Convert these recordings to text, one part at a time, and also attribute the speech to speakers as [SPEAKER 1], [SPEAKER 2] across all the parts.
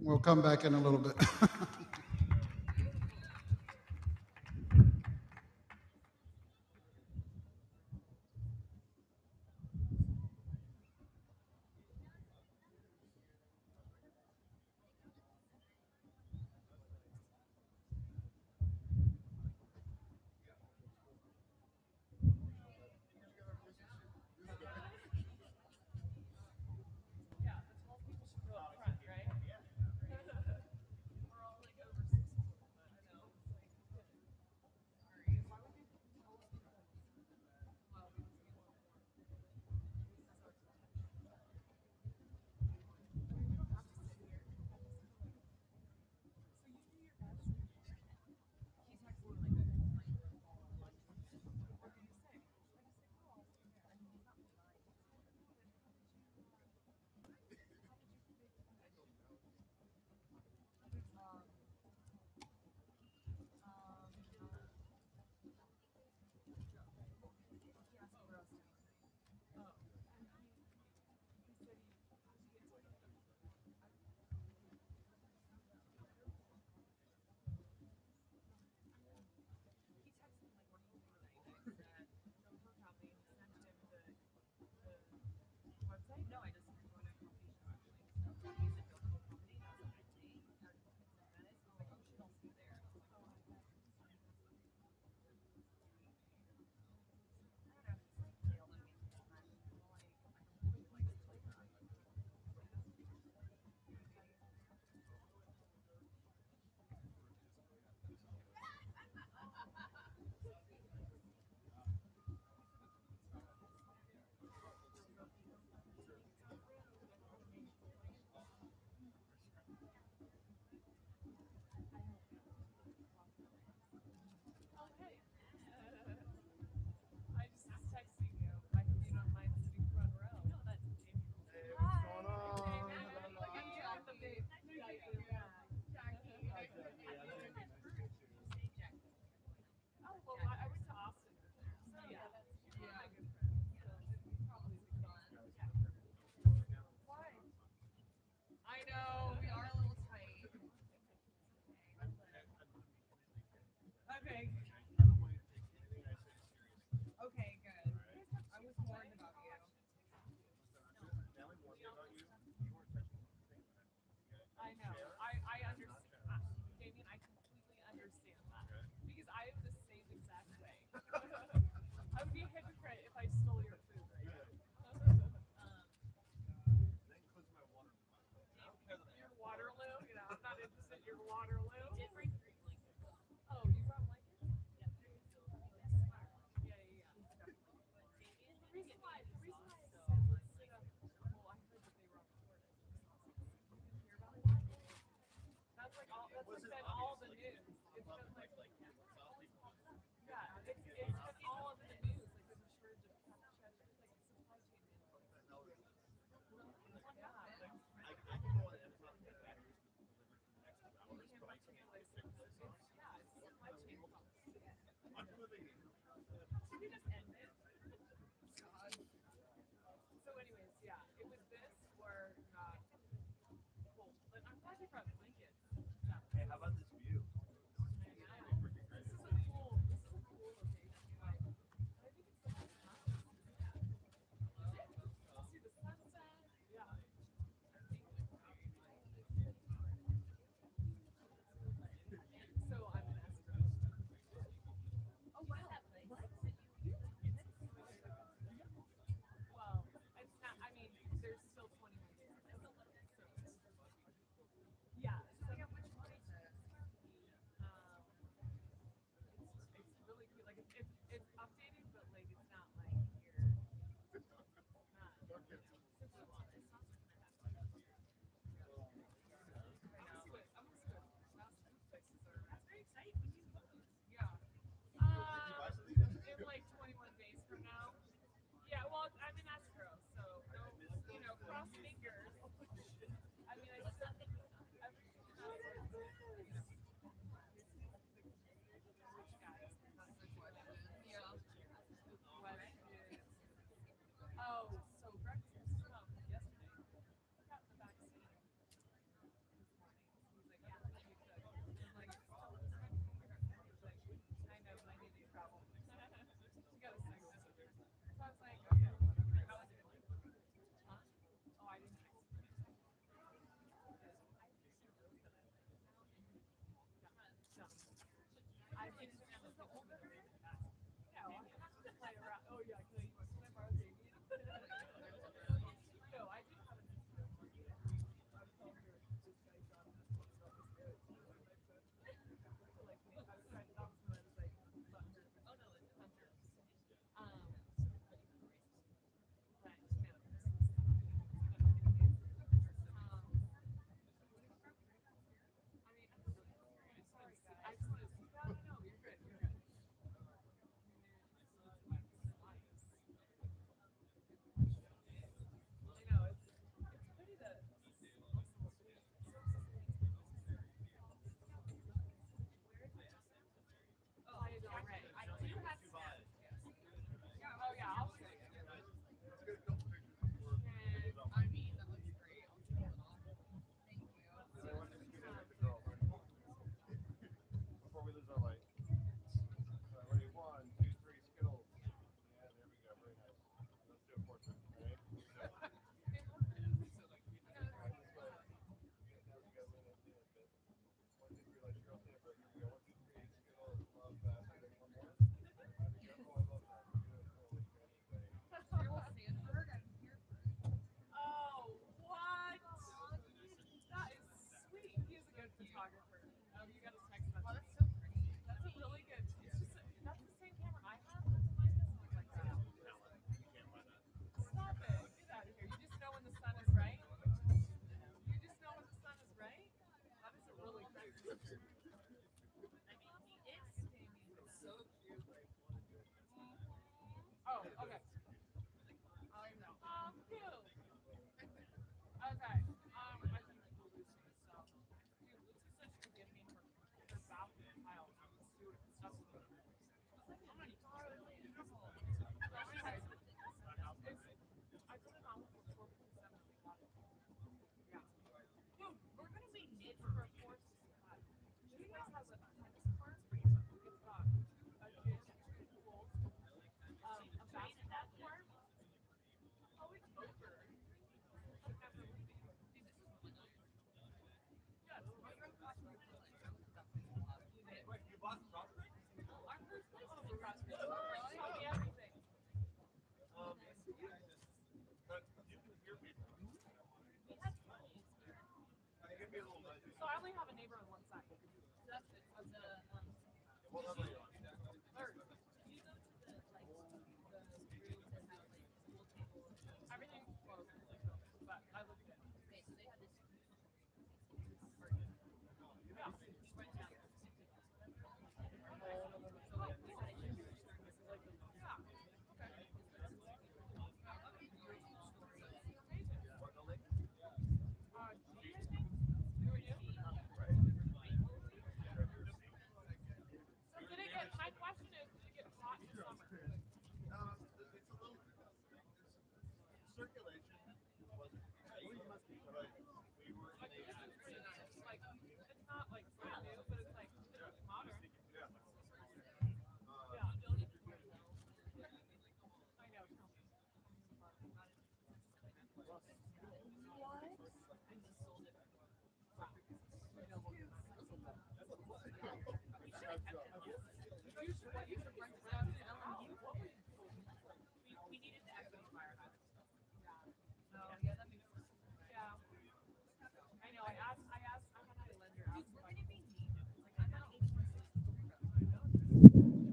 [SPEAKER 1] We'll come back in a little bit.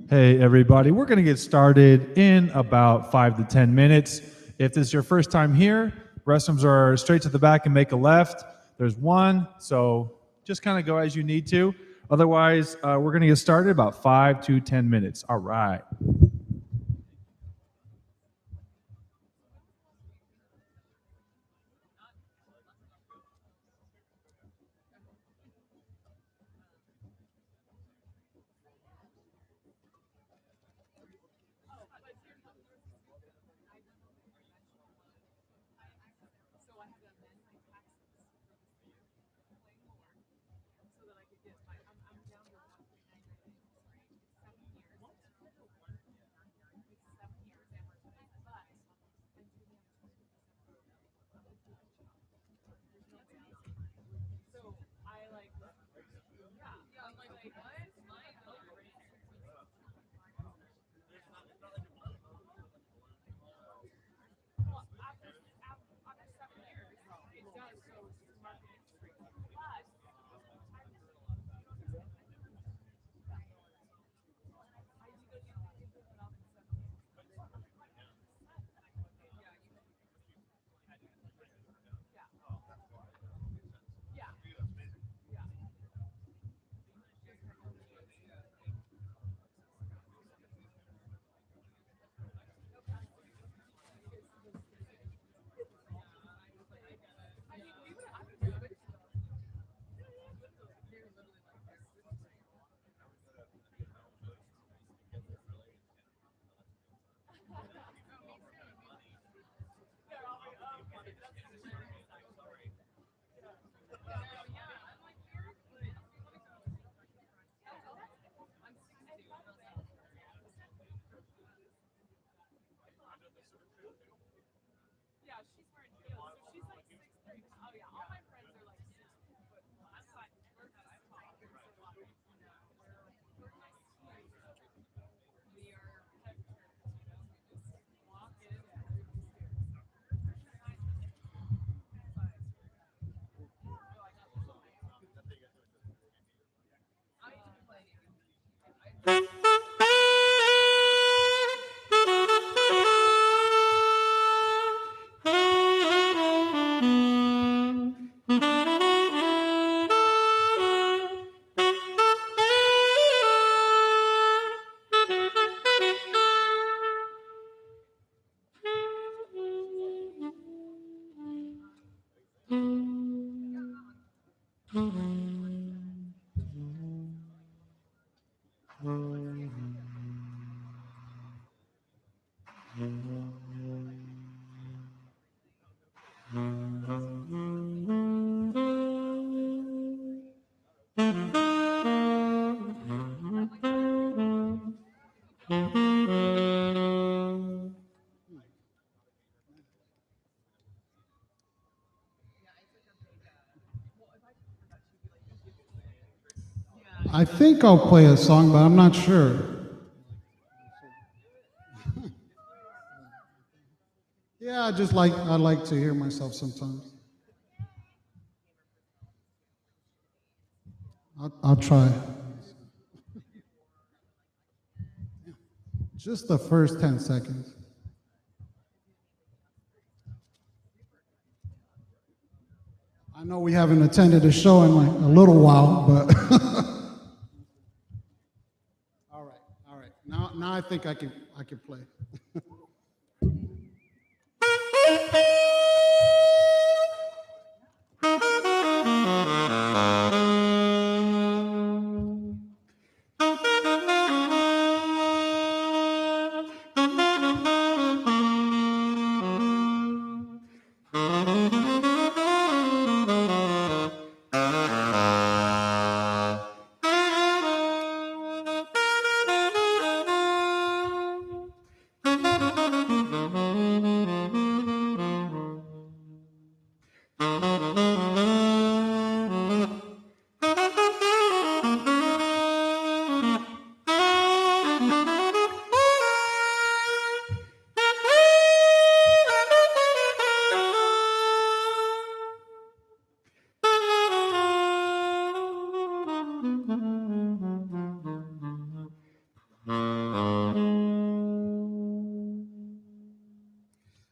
[SPEAKER 2] Hey, everybody, we're going to get started in about 5 to 10 minutes. If this is your first time here, restrooms are straight to the back and make a left. There's one, so just kind of go as you need to. Otherwise, we're going to get started about 5 to 10 minutes. All right.
[SPEAKER 1] I think I'll play a song, but I'm not sure. Yeah, I like to hear myself sometimes. I'll try. Just the first 10 seconds. I know we haven't attended a show in like a little while, but all right. Now I think I can play.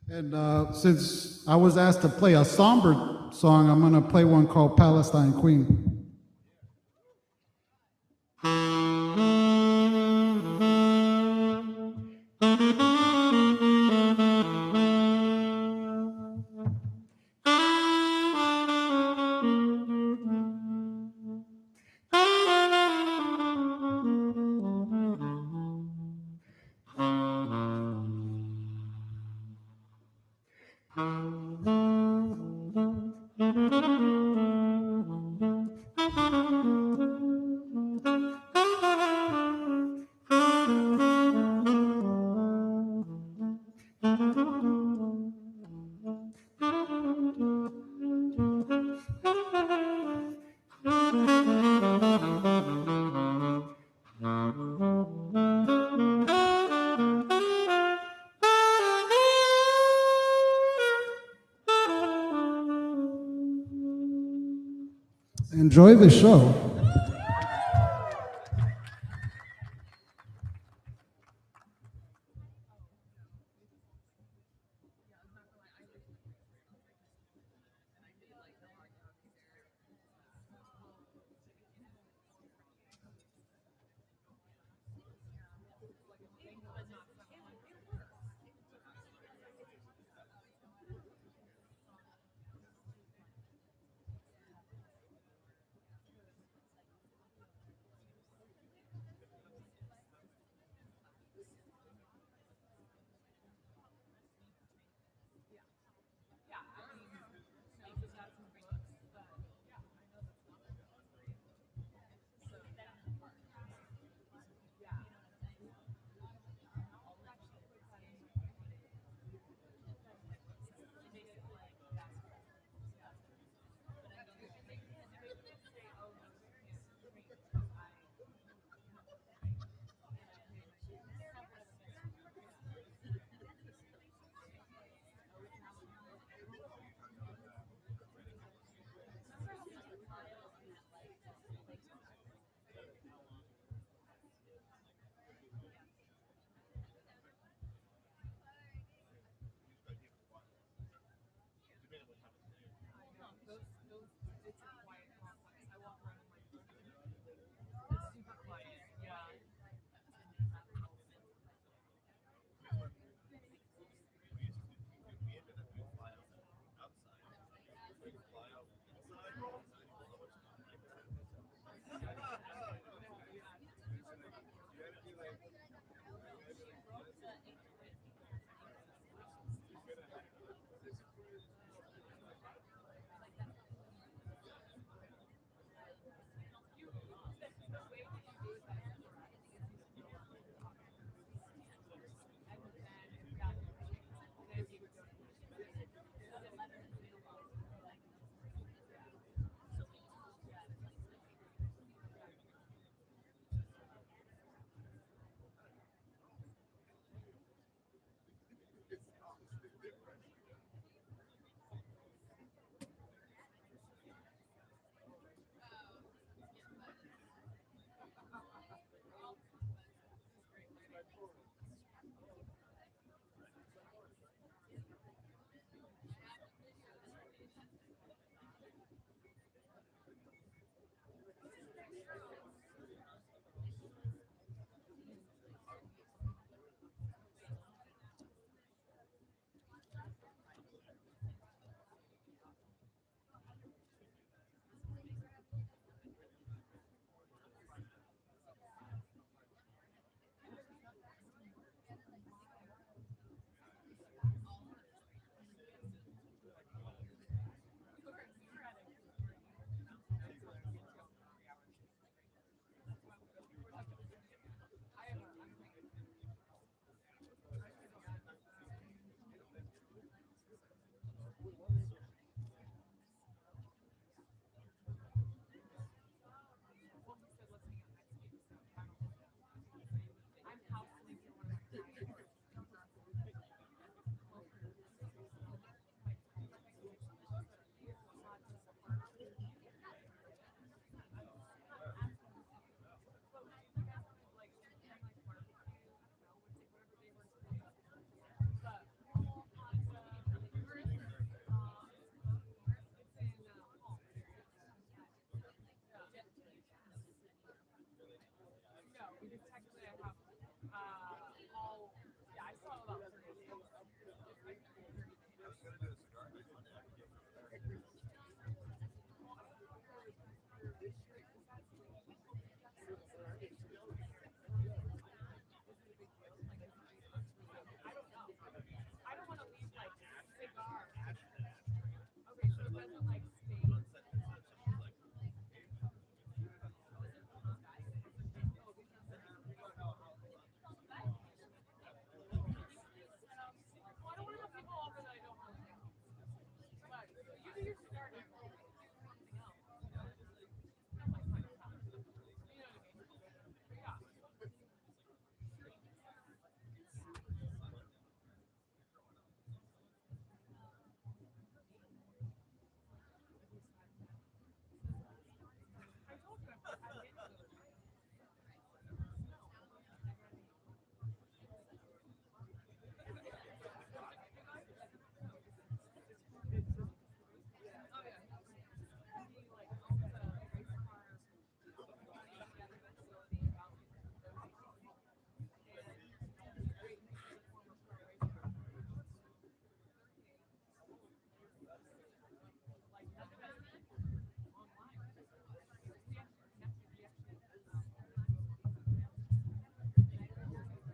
[SPEAKER 1] And since I was asked to play a somber song, I'm going to play one called Palestine Queen. Enjoy the show.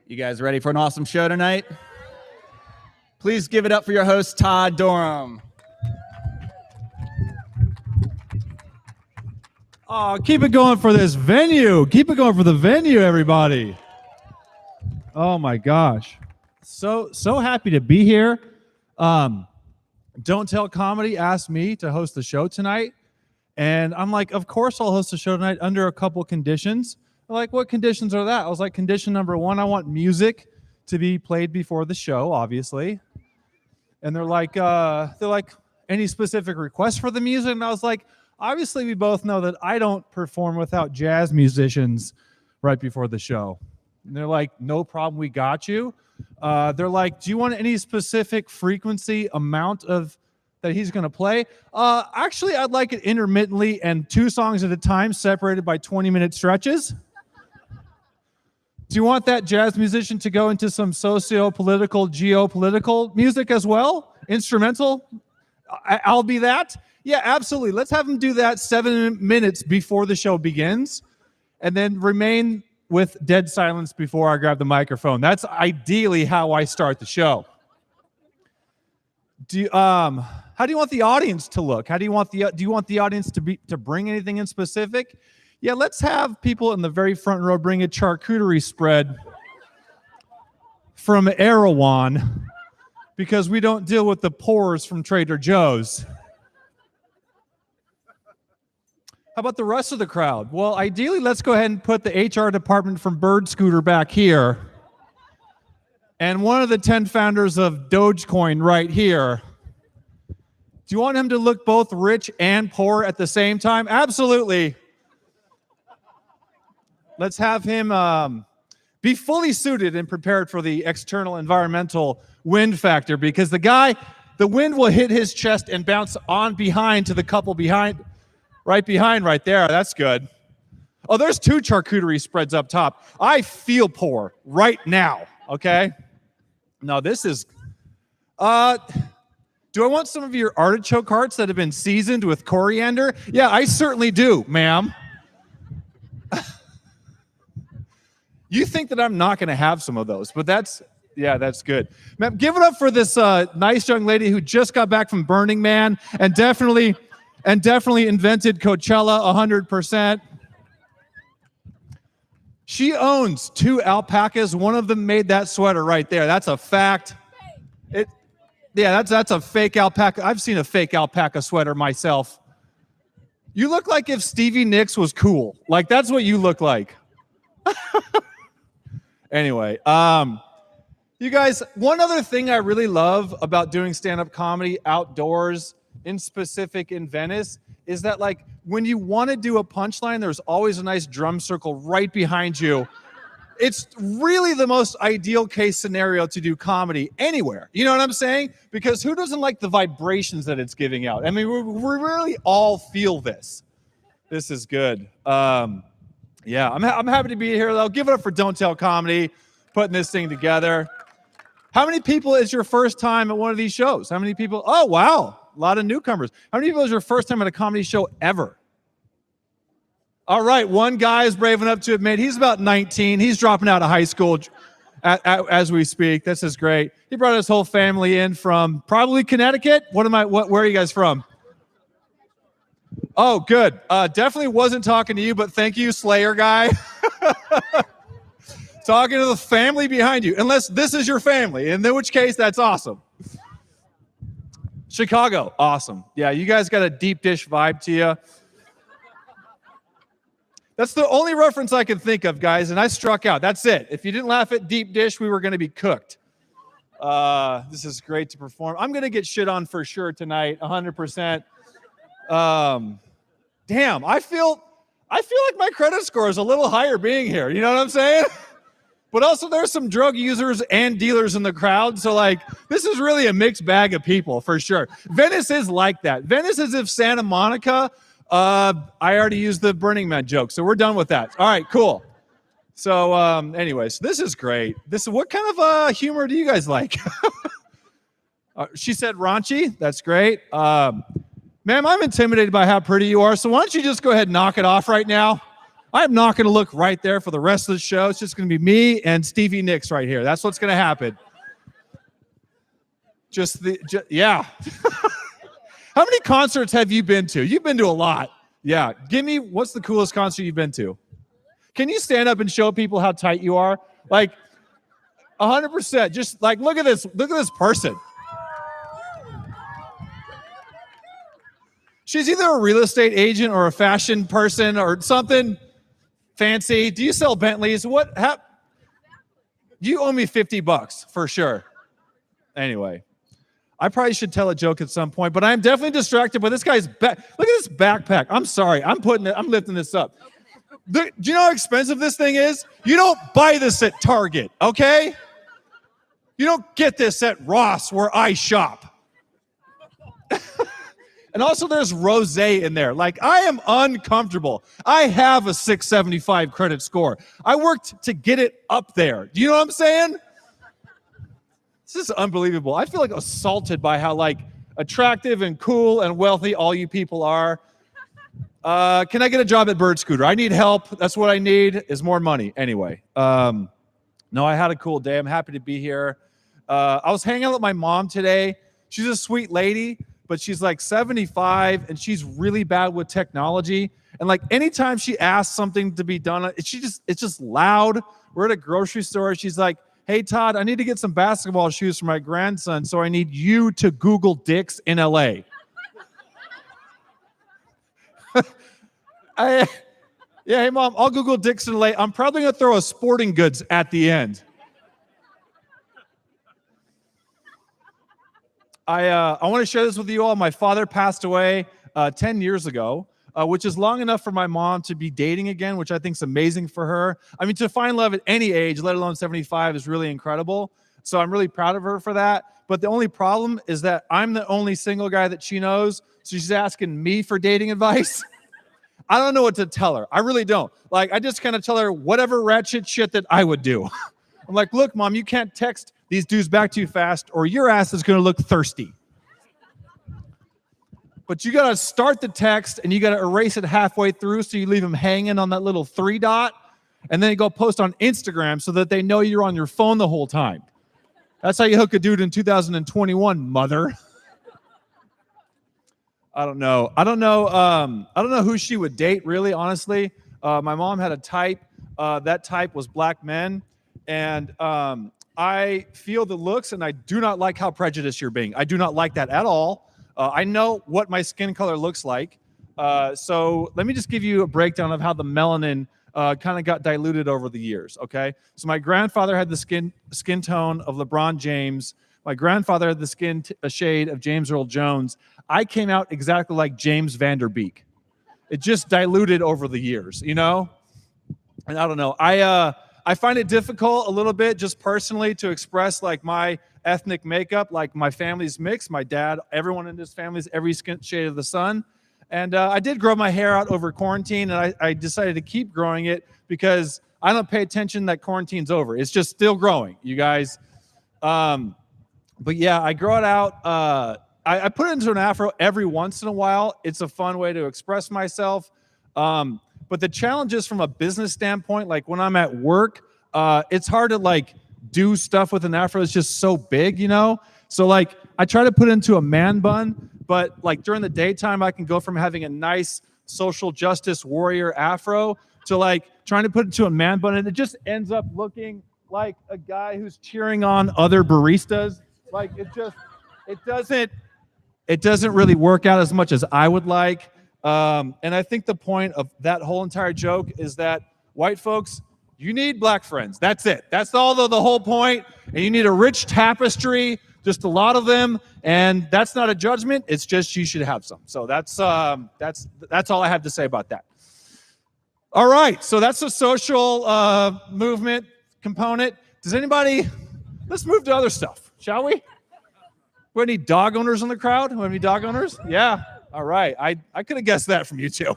[SPEAKER 3] You guys ready for an awesome show tonight? Please give it up for your host, Todd Dorham.
[SPEAKER 2] Oh, keep it going for this venue. Keep it going for the venue, everybody. Oh my gosh. So happy to be here. Don't Tell Comedy asked me to host the show tonight. And I'm like, of course I'll host the show tonight under a couple conditions. They're like, what conditions are that? I was like, condition number one, I want music to be played before the show, obviously. And they're like, any specific requests for the music? And I was like, obviously we both know that I don't perform without jazz musicians right before the show. And they're like, no problem, we got you. They're like, do you want any specific frequency amount of that he's going to play? Actually, I'd like it intermittently and 2 songs at a time separated by 20-minute stretches. Do you want that jazz musician to go into some socio-political, geopolitical music as well? Instrumental? I'll be that? Yeah, absolutely. Let's have him do that 7 minutes before the show begins and then remain with dead silence before I grab the microphone. That's ideally how I start the show. How do you want the audience to look? Do you want the audience to bring anything in specific? Yeah, let's have people in the very front row bring a charcuterie spread from Erewhon because we don't deal with the pores from Trader Joe's. How about the rest of the crowd? Well, ideally, let's go ahead and put the HR department from Bird Scooter back here. And one of the 10 founders of Dogecoin right here. Do you want him to look both rich and poor at the same time? Absolutely. Let's have him be fully suited and prepared for the external environmental wind factor because the wind will hit his chest and bounce on behind to the couple right behind right there. That's good. Oh, there's 2 charcuterie spreads up top. I feel poor right now, okay? No, this is... do I want some of your artichoke hearts that have been seasoned with coriander? Yeah, I certainly do, ma'am. You think that I'm not going to have some of those, but that's good. Ma'am, give it up for this nice young lady who just got back from Burning Man and definitely invented Coachella 100%. She owns 2 alpacas. One of them made that sweater right there. That's a fact. That's a fake alpaca. I've seen a fake alpaca sweater myself. You look like if Stevie Nicks was cool. Like, that's what you look like. Anyway, you guys, one other thing I really love about doing stand-up comedy outdoors, in specific in Venice, is that, like, when you want to do a punchline, there's always a nice drum circle right behind you. It's really the most ideal case scenario to do comedy anywhere. You know what I'm saying? Because who doesn't like the vibrations that it's giving out? I mean, we really all feel this. This is good. Yeah, I'm happy to be here, though. Give it up for Don't Tell Comedy, putting this thing together. How many people is your first time at one of these shows? How many people? Oh, wow. A lot of newcomers. How many people is your first time at a comedy show ever? All right, one guy is brave enough to admit he's about 19. He's dropping out of high school as we speak. This is great. He brought his whole family in from probably Connecticut. Where are you guys from? Oh, good. Definitely wasn't talking to you, but thank you, Slayer guy. Talking to the family behind you, unless this is your family, in which case that's awesome. Chicago, awesome. Yeah, you guys got a deep dish vibe to you. That's the only reference I can think of, guys, and I struck out. That's it. If you didn't laugh at deep dish, we were going to be cooked. This is great to perform. I'm going to get shit on for sure tonight, 100%. Damn, I feel like my credit score is a little higher being here. You know what I'm saying? But also there's some drug users and dealers in the crowd. So like, this is really a mixed bag of people for sure. Venice is like that. Venice is if Santa Monica, I already used the Burning Man joke. So we're done with that. All right, cool. So anyways, this is great. What kind of humor do you guys like? She said raunchy. That's great. Ma'am, I'm intimidated by how pretty you are. So why don't you just go ahead and knock it off right now? I'm not going to look right there for the rest of the show. It's just going to be me and Stevie Nicks right here. That's what's going to happen. Yeah. How many concerts have you been to? You've been to a lot. Yeah. Give me, what's the coolest concert you've been to? Can you stand up and show people how tight you are? Like 100%. Just like, look at this person. She's either a real estate agent or a fashion person or something fancy. Do you sell Bentleys? You owe me $50 for sure. Anyway, I probably should tell a joke at some point, but I'm definitely distracted by this guy's back. Look at this backpack. I'm sorry. I'm lifting this up. Do you know how expensive this thing is? You don't buy this at Target, okay? You don't get this at Ross where I shop. And also there's rosé in there. Like, I am uncomfortable. I have a 675 credit score. I worked to get it up there. Do you know what I'm saying? This is unbelievable. I feel like assaulted by how like attractive and cool and wealthy all you people are. Can I get a job at Bird Scooter? I need help. That's what I need is more money. Anyway, no, I had a cool day. I'm happy to be here. I was hanging out with my mom today. She's a sweet lady, but she's like 75 and she's really bad with technology. And like anytime she asks something to be done, it's just loud. We're at a grocery store. She's like, hey, Todd, I need to get some basketball shoes for my grandson. So I need you to Google dicks in LA. Yeah, hey, Mom, I'll Google dicks in LA. I'm probably going to throw a sporting goods at the end. I want to share this with you all. My father passed away 10 years ago, which is long enough for my mom to be dating again, which I think is amazing for her. I mean, to find love at any age, let alone 75, is really incredible. So I'm really proud of her for that. But the only problem is that I'm the only single guy that she knows. So she's asking me for dating advice. I don't know what to tell her. I really don't. Like, I just kind of tell her whatever ratchet shit that I would do. I'm like, look, Mom, you can't text these dudes back too fast or your ass is going to look thirsty. But you got to start the text and you got to erase it halfway through so you leave them hanging on that little 3 dot. And then you go post on Instagram so that they know you're on your phone the whole time. That's how you hook a dude in 2021, mother. I don't know who she would date, really, honestly. My mom had a type. That type was black men. And I feel the looks, and I do not like how prejudiced you're being. I do not like that at all. I know what my skin color looks like. So let me just give you a breakdown of how the melanin kind of got diluted over the years, okay? So my grandfather had the skin tone of LeBron James. My grandfather had the shade of James Earl Jones. I came out exactly like James Van Der Beek. It just diluted over the years, you know? And I don't know. I find it difficult a little bit just personally to express like my ethnic makeup, like my family's mixed. My dad, everyone in this family is every shade of the sun. And I did grow my hair out over quarantine, and I decided to keep growing it because I don't pay attention that quarantine's over. It's just still growing, you guys. But yeah, I grow it out. I put it into an afro every once in a while. It's a fun way to express myself. But the challenge is from a business standpoint, like when I'm at work, it's hard to like do stuff with an afro. It's just so big, you know? So like I try to put it into a man bun, but like during the daytime, I can go from having a nice social justice warrior afro to like trying to put it into a man bun, and it just ends up looking like a guy who's cheering on other baristas. Like it doesn't really work out as much as I would like. And I think the point of that whole entire joke is that white folks, you need black friends. That's it. That's all the whole point. And you need a rich tapestry, just a lot of them. And that's not a judgment. It's just you should have some. So that's all I have to say about that. All right. So that's the social movement component. Does anybody? Let's move to other stuff, shall we? We have any dog owners in the crowd? We have any dog owners? Yeah. All right. I could have guessed that from you two.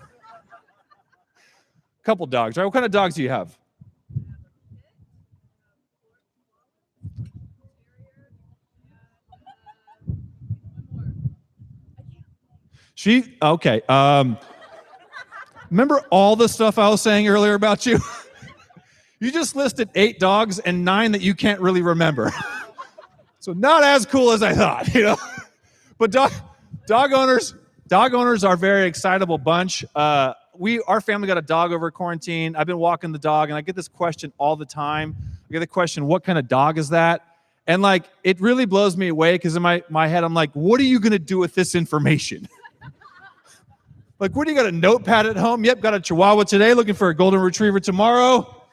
[SPEAKER 2] Couple dogs, right? What kind of dogs do you have? Okay. Remember all the stuff I was saying earlier about you? You just listed 8 dogs and 9 that you can't really remember. So not as cool as I thought, you know. But dog owners are a very excitable bunch. Our family got a dog over quarantine. I've been walking the dog, and I get this question all the time. I get the question, what kind of dog is that? And like, it really blows me away because in my head, I'm like, what are you going to do with this information? Like, what do you got, a notepad at home? Yep, got a Chihuahua today, looking for a golden retriever tomorrow.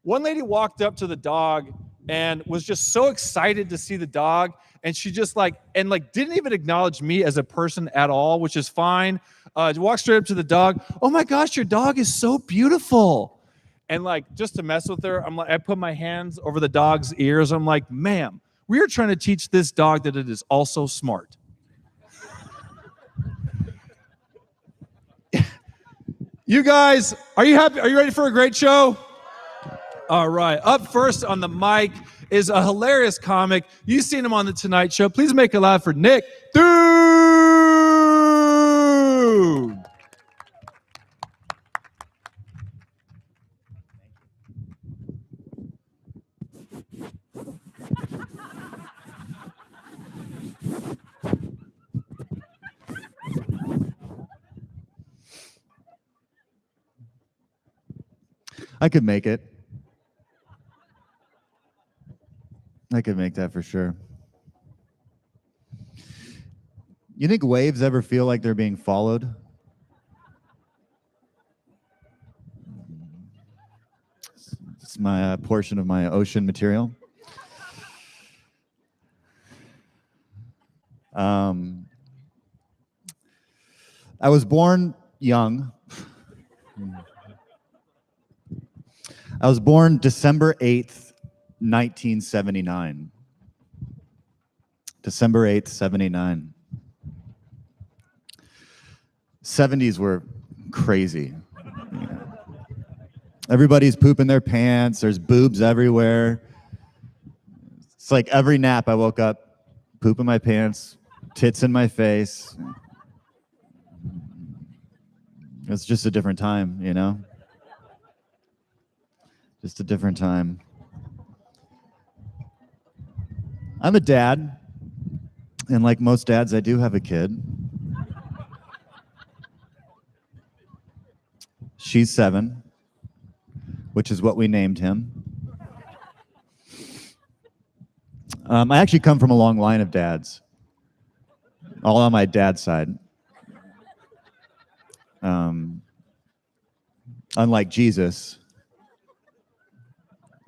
[SPEAKER 2] One lady walked up to the dog and was just so excited to see the dog. And she just didn't even acknowledge me as a person at all, which is fine. Walked straight up to the dog. Oh my gosh, your dog is so beautiful. And like, just to mess with her, I put my hands over the dog's ears. I'm like, ma'am, we are trying to teach this dog that it is also smart. You guys, are you happy? Are you ready for a great show? All right. Up first on the mic is a hilarious comic. You've seen him on The Tonight Show. Please make it loud for Nick Thune.
[SPEAKER 4] I could make it. I could make that for sure. You think waves ever feel like they're being followed? It's my portion of my ocean material. I was born young. I was born December 8th, 1979. December 8th, 79. 70s were crazy. Everybody's pooping their pants. There's boobs everywhere. It's like every nap I woke up, pooping my pants, tits in my face. It's just a different time, you know? Just a different time. I'm a dad, and like most dads, I do have a kid. She's 7, which is what we named him. I actually come from a long line of dads, all on my dad's side. Unlike Jesus,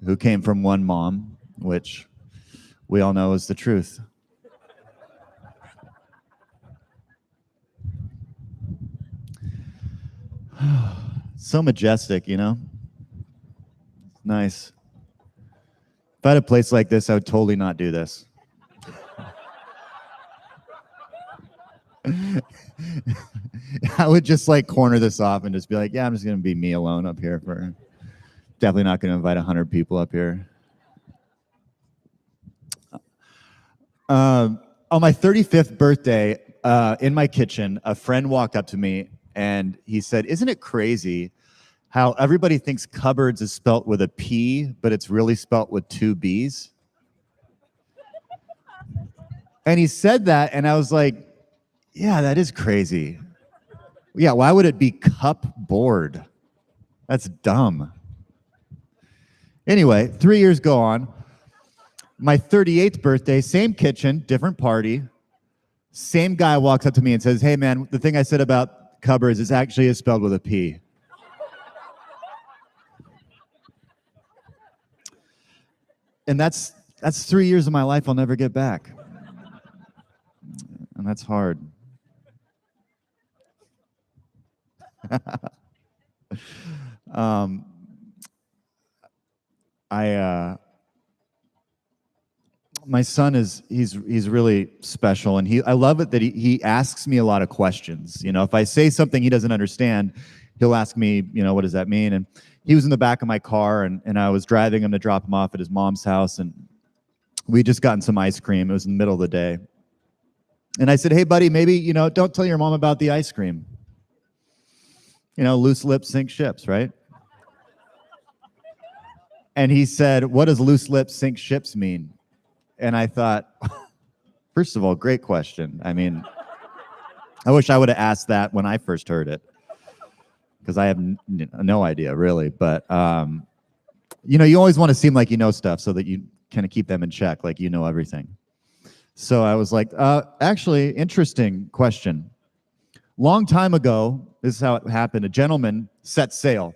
[SPEAKER 4] who came from one mom, which we all know is the truth. So majestic, you know? Nice. If I had a place like this, I would totally not do this. I would just like corner this off and just be like, yeah, I'm just going to be me alone up here. Definitely not going to invite 100 people up here. On my 35th birthday, in my kitchen, a friend walked up to me and he said, isn't it crazy how everybody thinks cupboards is spelt with a P, but it's really spelt with 2 B's? And he said that, and I was like, yeah, that is crazy. Yeah, why would it be cupboard? That's dumb. Anyway, 3 years go on. My 38th birthday, same kitchen, different party. Same guy walks up to me and says, hey, man, the thing I said about cupboards is actually spelled with a P. And that's 3 years of my life I'll never get back. And that's hard. My son he's really special, and I love it that he asks me a lot of questions. You know, if I say something he doesn't understand, he'll ask me, you know, what does that mean? And he was in the back of my car, and I was driving him to drop him off at his mom's house, and we just gotten some ice cream. It was in the middle of the day. And I said, hey, buddy, maybe, you know, don't tell your mom about the ice cream. You know, loose lips sink ships, right? And he said, what does loose lips sink ships mean? And I thought, first of all, great question. I mean, I wish I would have asked that when I first heard it, because I have no idea, really. But, you know, you always want to seem like you know stuff so that you kind of keep them in check, like you know everything. So I was like, actually, interesting question. Long time ago, this is how it happened. A gentleman set sail.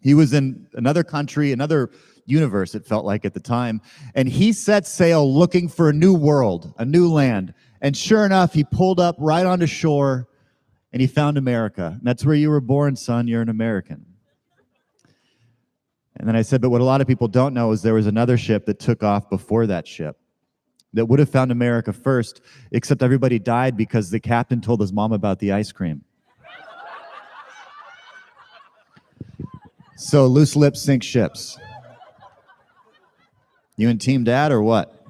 [SPEAKER 4] He was in another country, another universe, it felt like at the time. And he set sail looking for a new world, a new land. And sure enough, he pulled up right onto shore and he found America. And that's where you were born, son. You're an American. And then I said, but what a lot of people don't know is there was another ship that took off before that ship that would have found America first, except everybody died because the captain told his mom about the ice cream. So loose lips sink ships. You and Team Dad or what?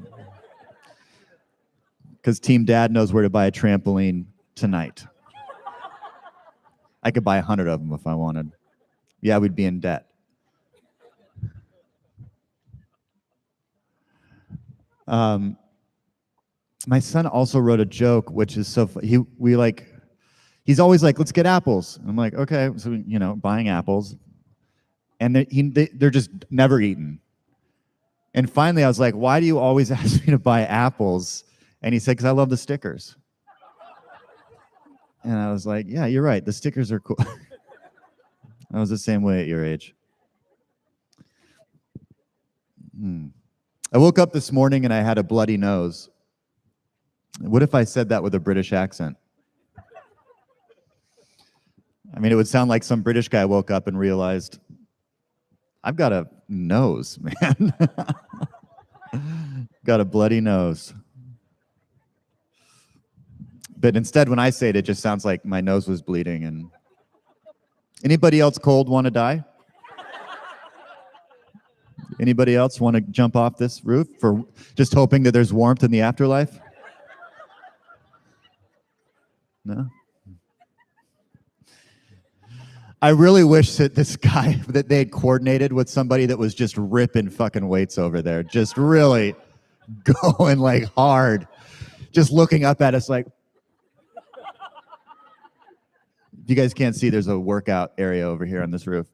[SPEAKER 4] Because Team Dad knows where to buy a trampoline tonight. I could buy 100 of them if I wanted. Yeah, we'd be in debt. My son also wrote a joke, which is so funny. He's always like, let's get apples. I'm like, okay, so you know, buying apples, and they're just never eaten. And finally, I was like, why do you always ask me to buy apples? And he said, because I love the stickers. And I was like, yeah, you're right. The stickers are cool. I was the same way at your age. I woke up this morning and I had a bloody nose. What if I said that with a British accent? I mean, it would sound like some British guy woke up and realized, I've got a nose, man. Got a bloody nose. But instead, when I say it, it just sounds like my nose was bleeding. And anybody else cold want to die? Anybody else want to jump off this roof for just hoping that there's warmth in the afterlife? No? I really wish that that they had coordinated with somebody that was just ripping fucking weights over there. Just really going like hard. Just looking up at us like. If you guys can't see, there's a workout area over here on this roof.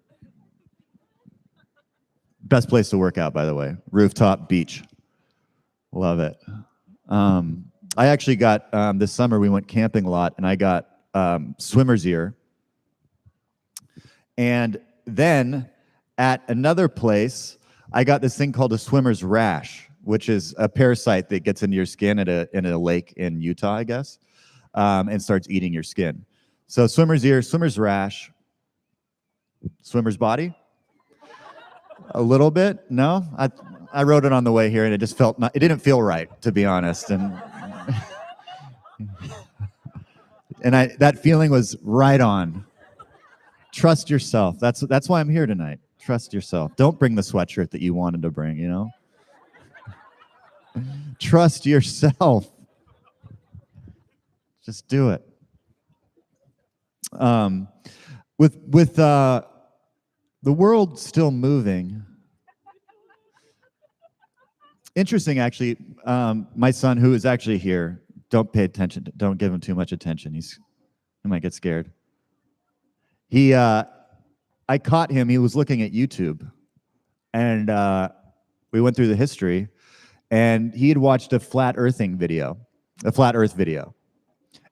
[SPEAKER 4] Best place to work out, by the way. Rooftop beach. Love it. I actually got, this summer we went camping a lot, and I got swimmer's ear. And then at another place, I got this thing called a swimmer's rash, which is a parasite that gets into your skin in a lake in Utah, I guess, and starts eating your skin. So swimmer's ear, swimmer's rash, swimmer's body. A little bit, no. I wrote it on the way here, and it just it didn't feel right, to be honest. And And that feeling was right on. Trust yourself. That's why I'm here tonight. Trust yourself. Don't bring the sweatshirt that you wanted to bring, you know? Trust yourself. Just do it. With the world still moving, interesting actually, my son who is actually here, don't pay attention, don't give him too much attention. He might get scared. I caught him, he was looking at YouTube, and we went through the history, and he had watched a flat earth video.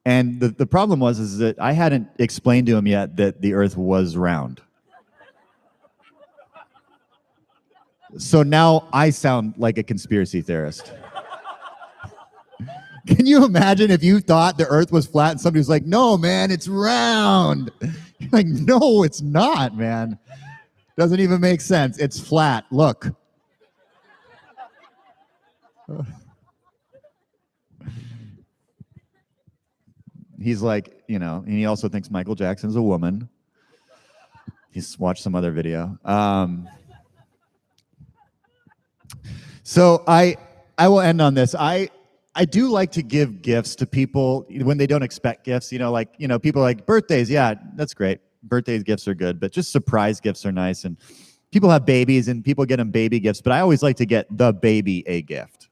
[SPEAKER 4] And the problem was that I hadn't explained to him yet that the earth was round. So now I sound like a conspiracy theorist. Can you imagine if you thought the earth was flat and somebody was like, no, man, it's round. You're like, no, it's not, man. Doesn't even make sense. It's flat. Look. He's like, you know, and he also thinks Michael Jackson's a woman. He's watched some other video. So I will end on this. I do like to give gifts to people when they don't expect gifts. You know, like, you know, people are like birthdays. Yeah, that's great. Birthdays gifts are good, but just surprise gifts are nice. And people have babies and people get them baby gifts, but I always like to get the baby a gift.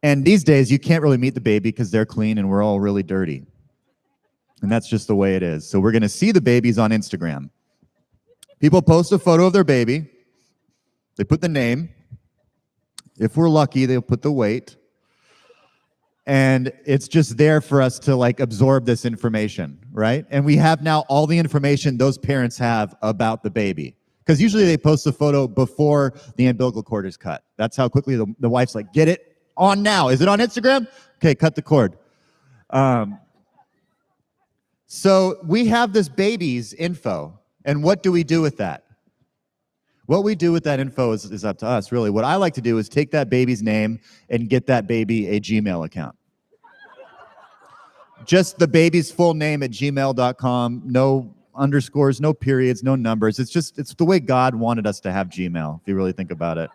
[SPEAKER 4] And these days, you can't really meet the baby because they're clean and we're all really dirty. And that's just the way it is. So we're going to see the babies on Instagram. People post a photo of their baby. They put the name. If we're lucky, they'll put the weight. And it's just there for us to like absorb this information, right? And we have now all the information those parents have about the baby. Because usually they post the photo before the umbilical cord is cut. That's how quickly the wife's like, get it on now. Is it on Instagram? Okay, cut the cord. So we have this baby's info. And what do we do with that? What we do with that info is up to us, really. What I like to do is take that baby's name and get that baby a Gmail account. Just the baby's full name at gmail.com. No underscores, no periods, no numbers. It's the way God wanted us to have Gmail, if you really think about it.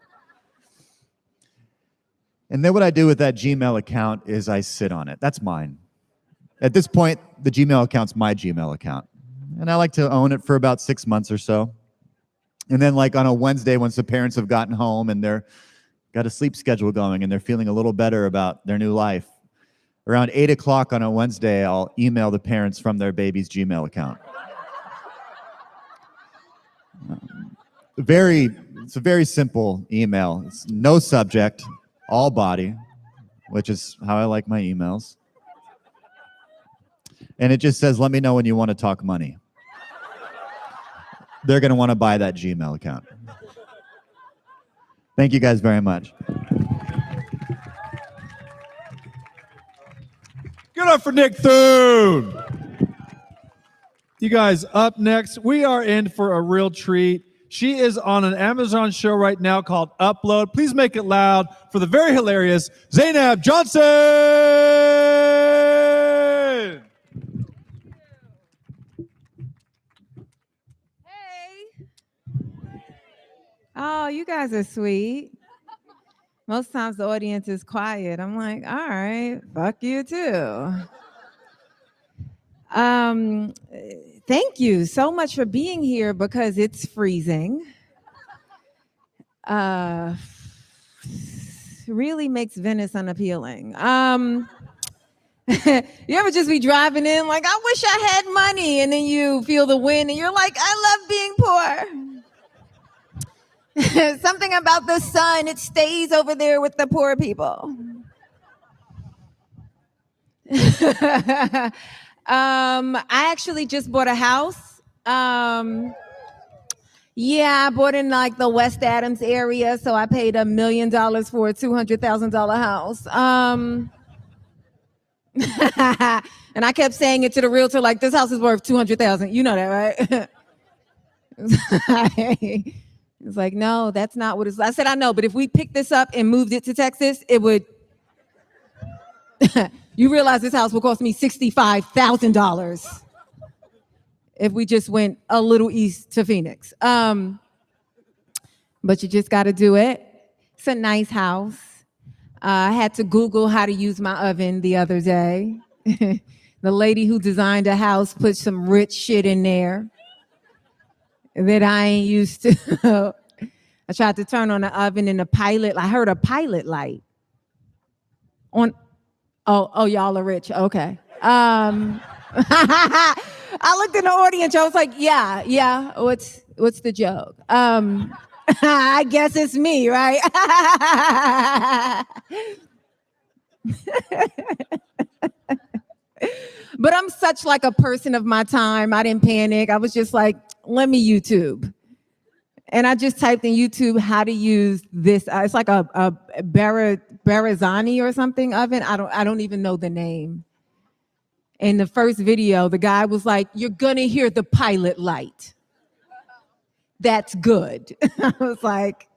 [SPEAKER 4] And then what I do with that Gmail account is I sit on it. That's mine. At this point, the Gmail account's my Gmail account. And I like to own it for about 6 months or so. And then like on a Wednesday, once the parents have gotten home and they're got a sleep schedule going and they're feeling a little better about their new life, around 8 o'clock on a Wednesday, I'll email the parents from their baby's Gmail account. It's a very simple email. It's no subject, all body, which is how I like my emails. And it just says, let me know when you want to talk money. They're going to want to buy that Gmail account. Thank you guys very much.
[SPEAKER 2] Give it up for Nick Thune. You guys, up next, we are in for a real treat. She is on an Amazon show right now called Upload. Please make it loud for the very hilarious Zainab Johnson.
[SPEAKER 5] Hey. Oh, you guys are sweet. Most times the audience is quiet. I'm like, all right, fuck you too. Thank you so much for being here because it's freezing. Really makes Venice unappealing. You ever just be driving in like, I wish I had money, and then you feel the wind and you're like, I love being poor. Something about the sun, it stays over there with the poor people. I actually just bought a house. Yeah, I bought in like the West Adams area, so I paid $1 million for a $200,000 house. And I kept saying it to the realtor, like, this house is worth $200,000. You know that, right? It's like, no, that's not what it's. I said, I know, but if we picked this up and moved it to Texas, it would. You realize this house will cost me $65,000 if we just went a little east to Phoenix. But you just got to do it. It's a nice house. I had to Google how to use my oven the other day. The lady who designed a house put some rich shit in there that I ain't used to. I tried to turn on the oven and I heard a pilot light on. Oh, y'all are rich. Okay. I looked in the audience. I was like, yeah. What's the joke? I guess it's me, right? But I'm such like a person of my time. I didn't panic. I was just like, let me YouTube. And I just typed in YouTube how to use this. It's like a Barazani or something oven. I don't even know the name. In the first video, the guy was like, "You're gonna hear the pilot light. That's good." I was like,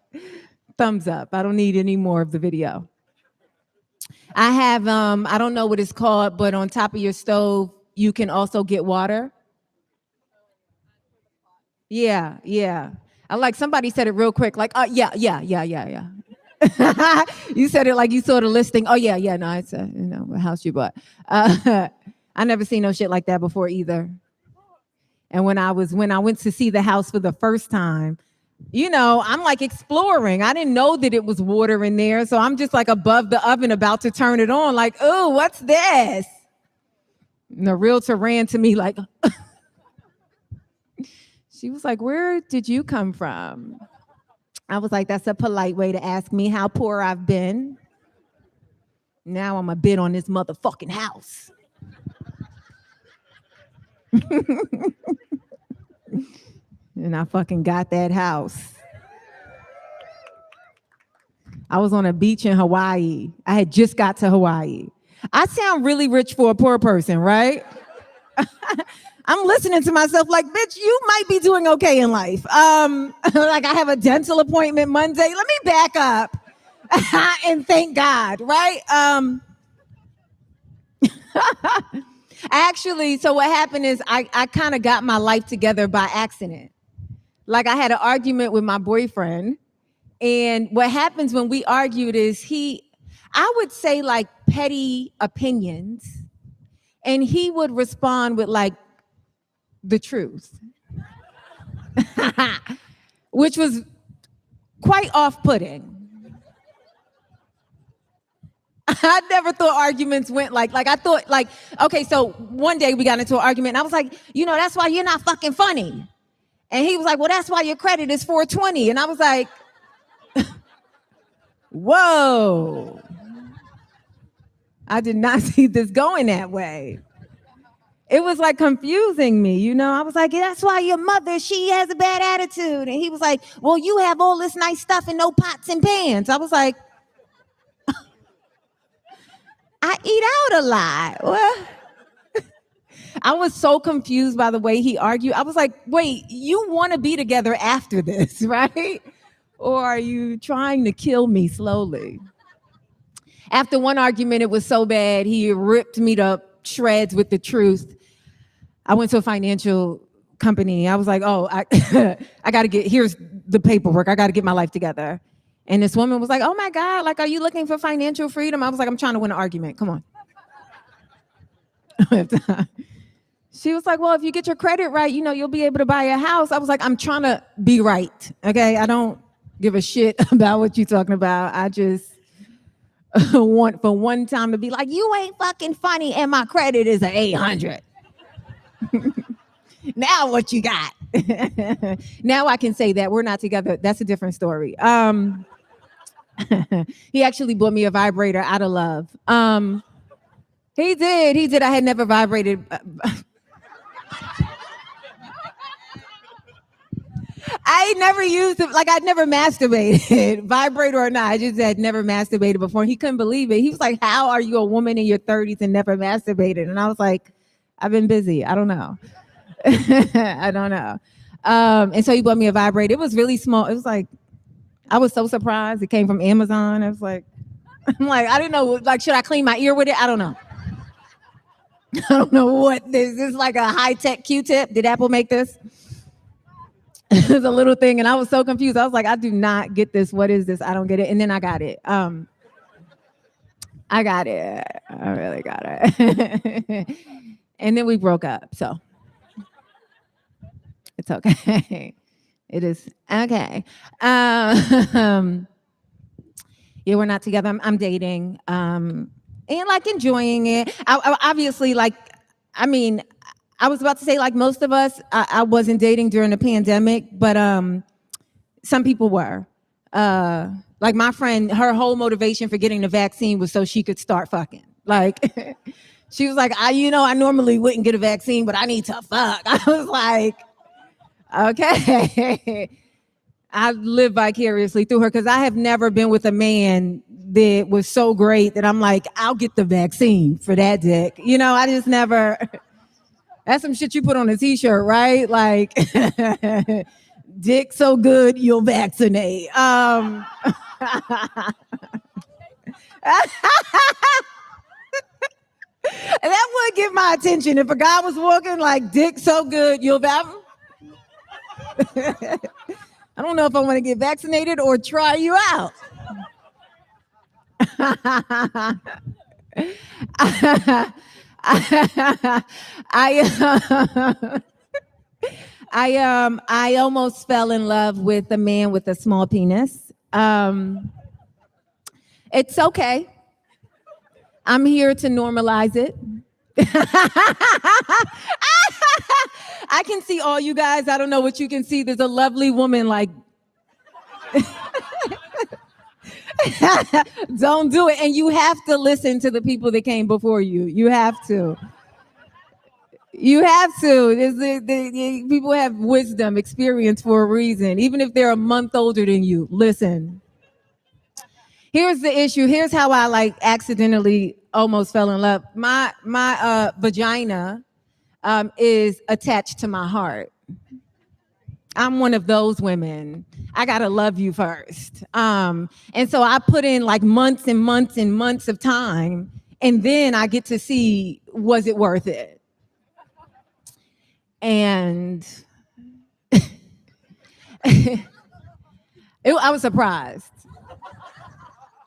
[SPEAKER 5] thumbs up. I don't need any more of the video. I have I don't know what it's called, but on top of your stove, you can also get water. Yeah. I like somebody said it real quick, like, yeah. You said it like you saw the listing. Oh yeah, no, it's a house you bought. I never seen no shit like that before either. And when I went to see the house for the first time, I'm like exploring. I didn't know that it was water in there, so I'm just like above the oven about to turn it on, like, oh, what's this? And the realtor ran to me like. She was like, "Where did you come from?" I was like, "That's a polite way to ask me how poor I've been. Now I'm a bid on this motherfucking house." And I fucking got that house. I was on a beach in Hawaii. I had just got to Hawaii. I sound really rich for a poor person, right? I'm listening to myself like, bitch, you might be doing okay in life. Like I have a dental appointment Monday. Let me back up and thank God, right? Actually, so what happened is I kind of got my life together by accident. Like I had an argument with my boyfriend. And what happens when we argued is I would say like petty opinions. And he would respond with like, the truth, which was quite off-putting. I never thought arguments went like I thought like, okay, so one day we got into an argument and I was like, that's why you're not fucking funny. And he was like, well, that's why your credit is 420. And I was like, whoa, I did not see this going that way. It was like confusing me, I was like, that's why your mother, she has a bad attitude. And he was like, well, you have all this nice stuff and no pots and pans. I was like, I eat out a lot. Well, I was so confused by the way he argued. I was like, wait, you want to be together after this, right? Or are you trying to kill me slowly? After one argument, it was so bad, he ripped me to shreds with the truth. I went to a financial company. I was like, oh, I got to here's the paperwork. I got to get my life together. And this woman was like, oh my God, like, are you looking for financial freedom? I was like, I'm trying to win an argument. Come on. She was like, well, if you get your credit right, you'll be able to buy a house. I was like, I'm trying to be right. Okay. I don't give a shit about what you're talking about. I just want for one time to be like, you ain't fucking funny and my credit is an 800. Now what you got? Now I can say that we're not together. That's a different story. He actually bought me a vibrator out of love. He did. I had never vibrated. I never used it, like I'd never masturbated, vibrator or not. I just had never masturbated before. He couldn't believe it. He was like, how are you a woman in your 30s and never masturbated? And I was like, I've been busy. I don't know. I don't know. And so he bought me a vibrator. It was really small. It was like, I was so surprised. It came from Amazon. I was like, I didn't know, like, should I clean my ear with it? I don't know. I don't know what this is. Like a high-tech Q-tip. Did Apple make this? It's a little thing, and I was so confused. I was like, I do not get this. What is this? I don't get it. And then I got it. I got it. I really got it. And then we broke up. So it's okay. It is okay. Yeah, we're not together. I'm dating. And like enjoying it. I obviously, like, I mean, I was about to say, like most of us, I wasn't dating during the pandemic, but some people were. Like my friend, her whole motivation for getting the vaccine was so she could start fucking. Like, she was like, I normally wouldn't get a vaccine, but I need to fuck. I was like, okay. I live vicariously through her because I have never been with a man that was so great that I'm like, I'll get the vaccine for that dick. I just never. That's some shit you put on a t-shirt, right? Like, dick so good, you'll vaccinate. That would get my attention. If a guy was walking like, dick so good, you'll vaccinate. I don't know if I want to get vaccinated or try you out. I almost fell in love with a man with a small penis. It's okay. I'm here to normalize it. I can see all you guys. I don't know what you can see. There's a lovely woman like, don't do it. And you have to listen to the people that came before you. You have to. You have to. The people have wisdom, experience for a reason. Even if they're a month older than you, listen. Here's the issue. Here's how I like accidentally almost fell in love. My vagina is attached to my heart. I'm one of those women. I gotta love you first. And so I put in like months and months and months of time, and then I get to see, was it worth it? And I was surprised.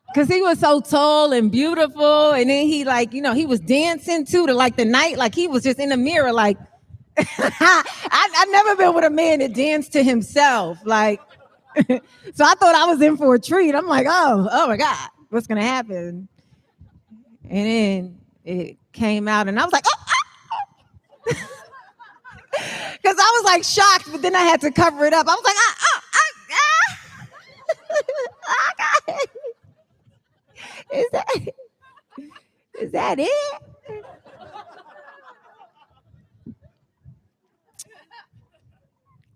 [SPEAKER 5] Because he was so tall and beautiful. And then he like, he was dancing too to like the night. Like he was just in the mirror like, I've never been with a man that danced to himself. Like, so I thought I was in for a treat. I'm like, oh my God, what's going to happen? And then it came out and I was like, oh. Because I was like shocked, but then I had to cover it up. I was like, okay. Is that it?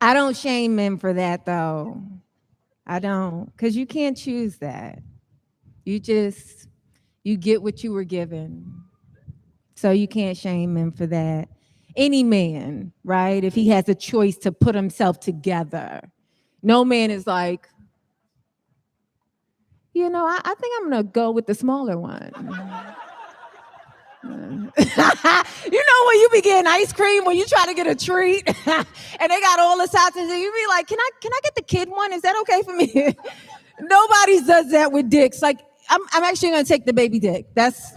[SPEAKER 5] I don't shame men for that though. I don't, because you can't choose that. You get what you were given. So you can't shame men for that. Any man, right? If he has a choice to put himself together, no man is like, I think I'm going to go with the smaller one. When you be getting ice cream, when you try to get a treat and they got all the sauces, and you be like, can I get the kid one? Is that okay for me? Nobody does that with dicks. Like, I'm actually going to take the baby dick. That's,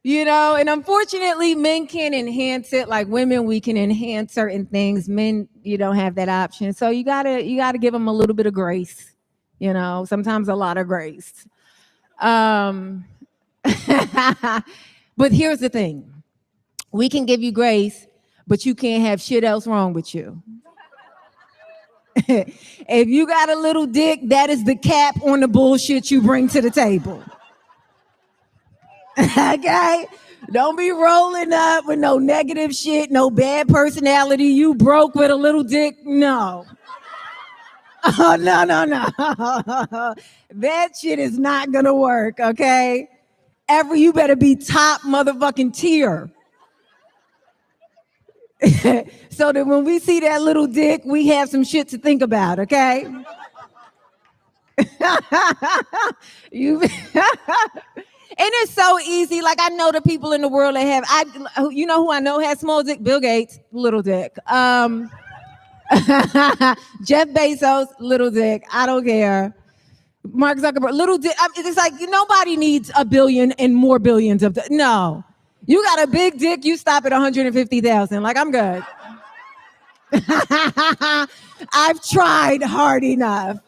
[SPEAKER 5] and unfortunately, men can't enhance it. Like women, we can enhance certain things. Men, you don't have that option. So you gotta give them a little bit of grace. Sometimes a lot of grace. But here's the thing: we can give you grace, but you can't have shit else wrong with you. If you got a little dick, that is the cap on the bullshit you bring to the table. Okay? Don't be rolling up with no negative shit, no bad personality. You broke with a little dick. No. Oh, no. That shit is not gonna work, okay? You better be top motherfucking tier. So that when we see that little dick, we have some shit to think about, okay? And it's so easy. Like I know the people in the world that have, you know who I know has small dick? Bill Gates, little dick. Jeff Bezos, little dick. I don't care. Mark Zuckerberg, little dick. It's like nobody needs a billion and more billions of. No, you got a big dick. You stop at 150,000. Like I'm good. I've tried hard enough.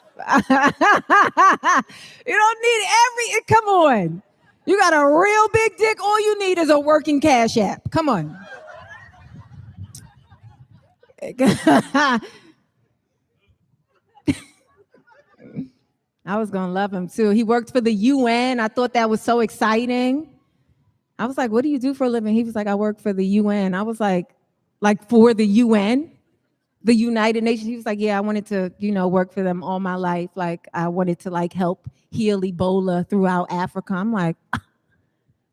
[SPEAKER 5] You don't need come on. You got a real big dick. All you need is a working Cash App. Come on. I was going to love him too. He worked for the UN. I thought that was so exciting. I was like, what do you do for a living? He was like, I work for the UN. I was like for the UN? The United Nations. He was like, yeah, I wanted to, work for them all my life. Like I wanted to help heal Ebola throughout Africa. I'm like,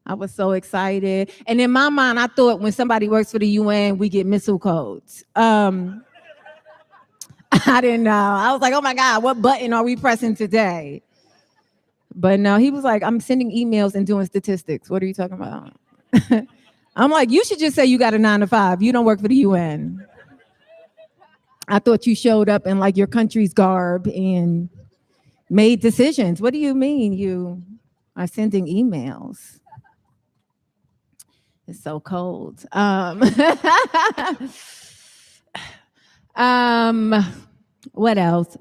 [SPEAKER 5] I was so excited. And in my mind, I thought when somebody works for the UN, we get missile codes. I didn't know. I was like, oh my God, what button are we pressing today? But no, he was like, I'm sending emails and doing statistics. What are you talking about? I'm like, you should just say you got a 9-to-5. You don't work for the UN. I thought you showed up in your country's garb and made decisions. What do you mean you are sending emails? It's so cold. What else?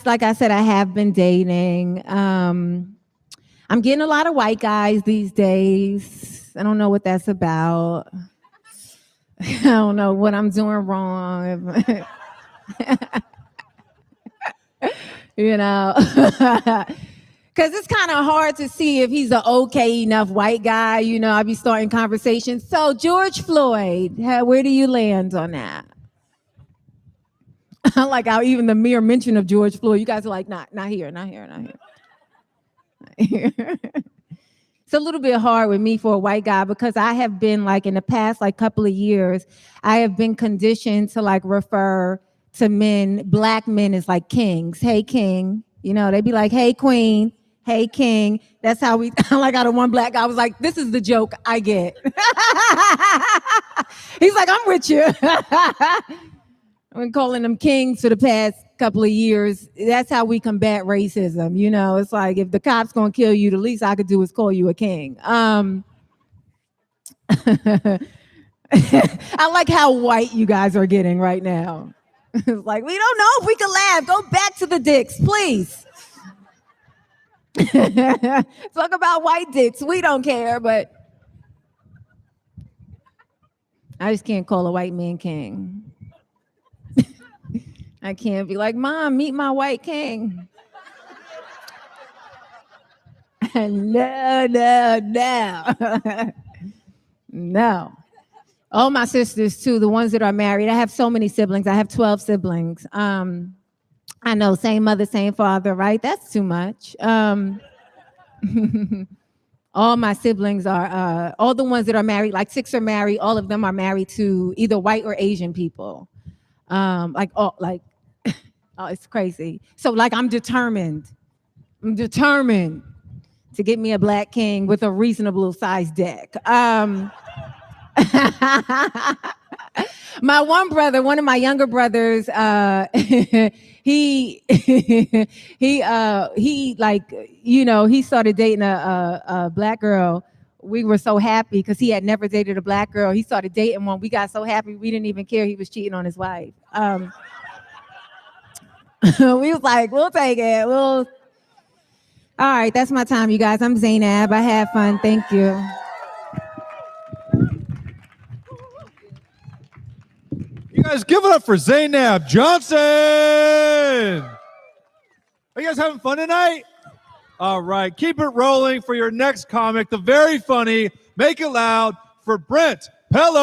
[SPEAKER 5] Like I said, I have been dating. I'm getting a lot of white guys these days. I don't know what that's about. I don't know what I'm doing wrong. Because it's kind of hard to see if he's an okay enough white guy. I'll be starting conversations. So George Floyd, where do you land on that? I like how even the mere mention of George Floyd, you guys are like, not here. It's a little bit hard with me for a white guy because I have been in the past couple of years, I have been conditioned to refer to men, black men as kings. Hey, king. They'd be like, hey, queen. Hey, king. That's how we, out of one black guy, I was like, this is the joke I get. He's like, I'm with you. I've been calling them kings for the past couple of years. That's how we combat racism. It's like, if the cop's going to kill you, the least I could do is call you a king. I like how white you guys are getting right now. It's like, we don't know if we can laugh. Go back to the dicks, please. Talk about white dicks. We don't care, but I just can't call a white man king. I can't be like, Mom, meet my white king. No. No. All my sisters, too, the ones that are married. I have so many siblings. I have 12 siblings. I know, same mother, same father, right? That's too much. All my siblings are, all the ones that are married, 6 are married. All of them are married to either white or Asian people. Oh, it's crazy. So I'm determined to get me a black king with a reasonable sized dick. My one of my younger brothers, he started dating a black girl. We were so happy because he had never dated a black girl. He started dating one. We got so happy we didn't even care he was cheating on his wife. We was like, we'll take it. All right, that's my time, you guys. I'm Zainab. I had fun. Thank you.
[SPEAKER 2] You guys give it up for Zainab Johnson. Are you guys having fun tonight? All right, keep it rolling for your next comic, the very funny, make it loud for Brent Pella.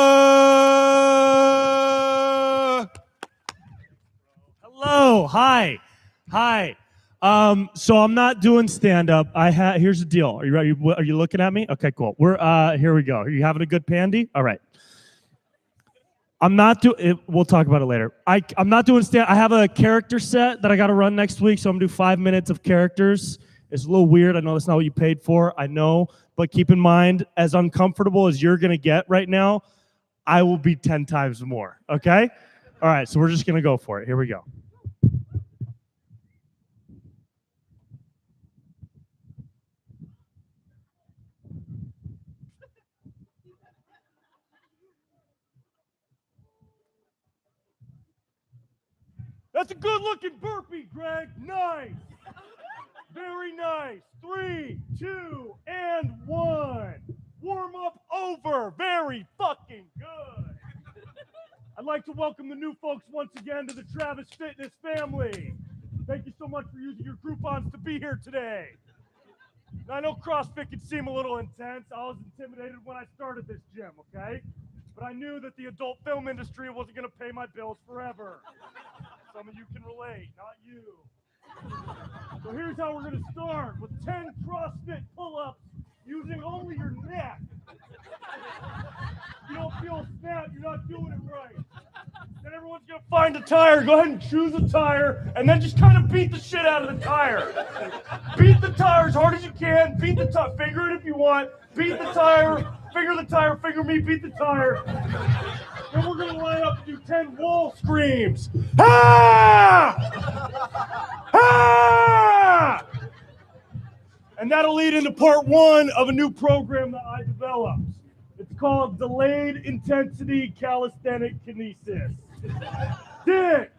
[SPEAKER 6] Hello, hi. So I'm not doing stand-up. Here's the deal. Are you ready? Are you looking at me? Okay, cool. Here we go. Are you having a good pandy? All right. I'm not doing. We'll talk about it later. I'm not doing stand. I have a character set that I got to run next week, so I'm gonna do 5 minutes of characters. It's a little weird. I know that's not what you paid for. I know, but keep in mind, as uncomfortable as you're gonna get right now, I will be 10 times more. Okay. All right. So we're just gonna go for it. Here we go. That's a good-looking burpee, Greg. Nice. Very nice. 3, 2, and 1. Warm up over. Very fucking good. I'd like to welcome the new folks once again to the Travis Fitness family. Thank you so much for using your Groupons to be here today. Now, I know CrossFit can seem a little intense. I was intimidated when I started this gym, okay? But I knew that the adult film industry wasn't going to pay my bills forever. Some of you can relate, not you. So here's how we're going to start with 10 CrossFit pull-ups using only your neck. If you don't feel a snap, you're not doing it right. Then everyone's going to find a tire. Go ahead and choose a tire, and then just kind of beat the shit out of the tire. Beat the tire as hard as you can. Beat the tire. Finger it if you want. Beat the tire. Finger the tire. Finger me. Beat the tire. Then we're going to line up and do 10 wall screams. Ah! Ah! And that'll lead into part 1 of a new program that I developed. It's called Delayed Intensity Calisthenic Kinesis. Dick!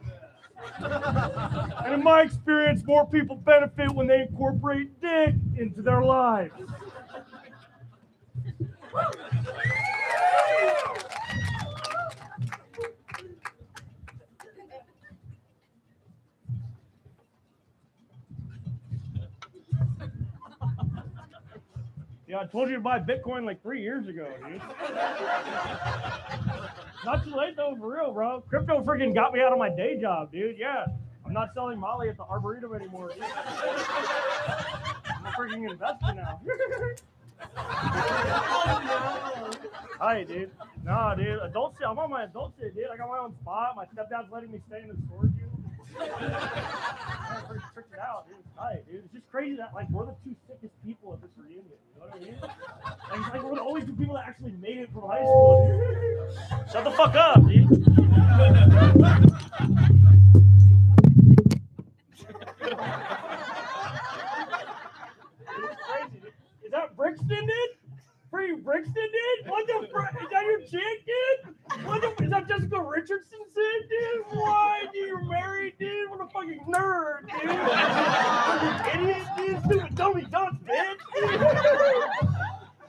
[SPEAKER 6] And in my experience, more people benefit when they incorporate dick into their lives. Yeah, I told you to buy Bitcoin like 3 years ago, dude. Not too late though, for real, bro. Crypto freaking got me out of my day job, dude. Yeah, I'm not selling Molly at the Arboretum anymore, dude. I'm a freaking investor now. Hi, dude. Nah, dude. Adult shit. I'm on my adult shit, dude. I got my own spot. My stepdad's letting me stay in the storage unit. I'm pretty tricked it out, dude. It's tight, dude. It's just crazy that like we're the 2 sickest people at this reunion. You know what I mean? Like, it's like we're the only 2 people that actually made it from high school, dude. Shut the fuck up, dude. It's crazy, dude. Is that Brixton, dude? Free Brixton, dude? What the frick? Is that your chick, dude? What the? Is that Jessica Richardson, dude? Why, dude? You're married, dude? What a fucking nerd, dude. Fucking idiot, dude. Stupid dummy dunce, bitch.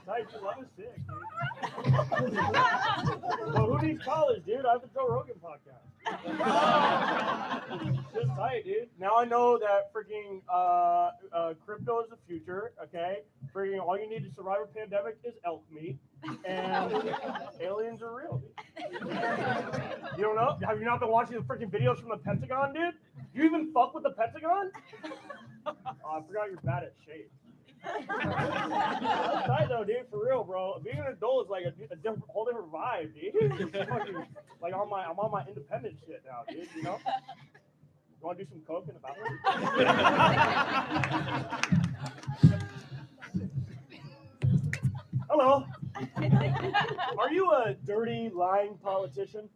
[SPEAKER 6] Nice, your love is sick, dude. Well, who needs college, dude? I have the Joe Rogan podcast. Just tight, dude. Now I know that freaking crypto is the future, okay? Freaking all you need to survive a pandemic is elk meat, and aliens are real, dude. You don't know? Have you not been watching the freaking videos from the Pentagon, dude? You even fuck with the Pentagon? Oh, I forgot you're bad at shape. That's tight though, dude. For real, bro. Being an adult is like a whole different vibe, dude. Fucking, like I'm on my independent shit now, dude. You know? You want to do some coke in the bathroom? Hello. Are you a dirty, lying politician?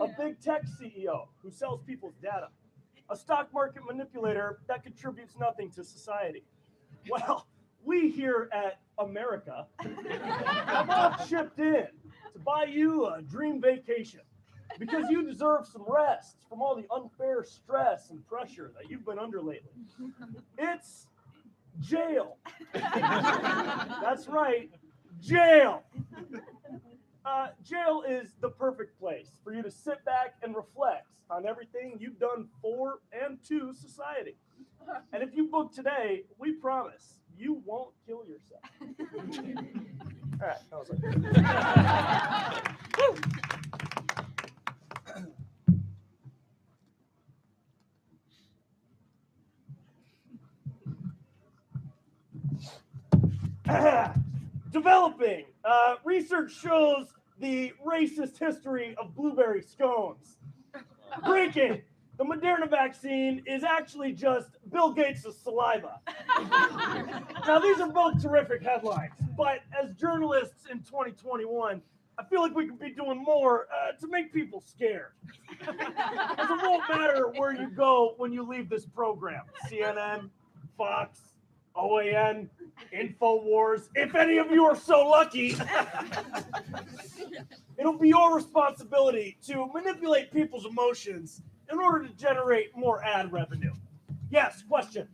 [SPEAKER 6] A big tech CEO who sells people's data? A stock market manipulator that contributes nothing to society? Well, we here at America have all chipped in to buy you a dream vacation because you deserve some rest from all the unfair stress and pressure that you've been under lately. It's jail. That's right, jail. Jail is the perfect place for you to sit back and reflect on everything you've done for and to society. And if you book today, we promise you won't kill yourself. All right, that was it. Developing. Research shows the racist history of blueberry scones. Breaking. The Moderna vaccine is actually just Bill Gates' saliva. Now, these are both terrific headlines, but as journalists in 2021, I feel like we could be doing more to make people scared. Because it won't matter where you go when you leave this program. CNN, Fox, OAN, InfoWars. If any of you are so lucky, it'll be your responsibility to manipulate people's emotions in order to generate more ad revenue. Yes, question.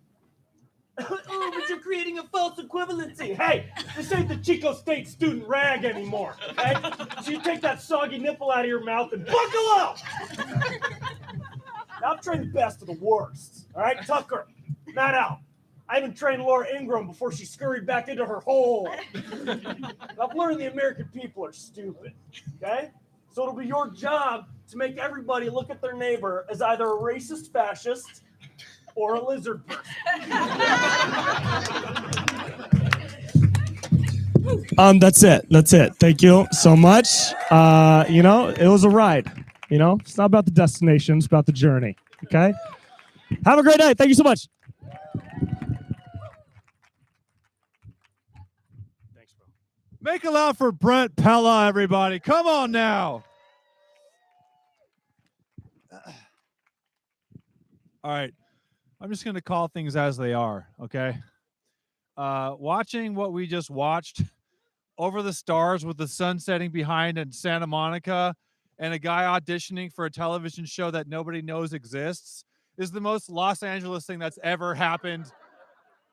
[SPEAKER 6] Oh, but you're creating a false equivalency. Hey, this ain't the Chico State student rag anymore, okay? So you take that soggy nipple out of your mouth and buckle up. Now, I've trained the best of the worst, all right? Tucker, not out. I even trained Laura Ingram before she scurried back into her hole. I've learned the American people are stupid, okay? So it'll be your job to make everybody look at their neighbor as either a racist fascist or a lizard person.
[SPEAKER 7] That's it. That's it. Thank you so much. It was a ride. It's not about the destination, it's about the journey. Okay? Have a great night. Thank you so much.
[SPEAKER 6] Thanks, bro.
[SPEAKER 2] Make it loud for Brent Pella, everybody. Come on now. All right. I'm just going to call things as they are, okay? Watching what we just watched, Over the Stars with the sun setting behind in Santa Monica and a guy auditioning for a television show that nobody knows exists is the most Los Angeles thing that's ever happened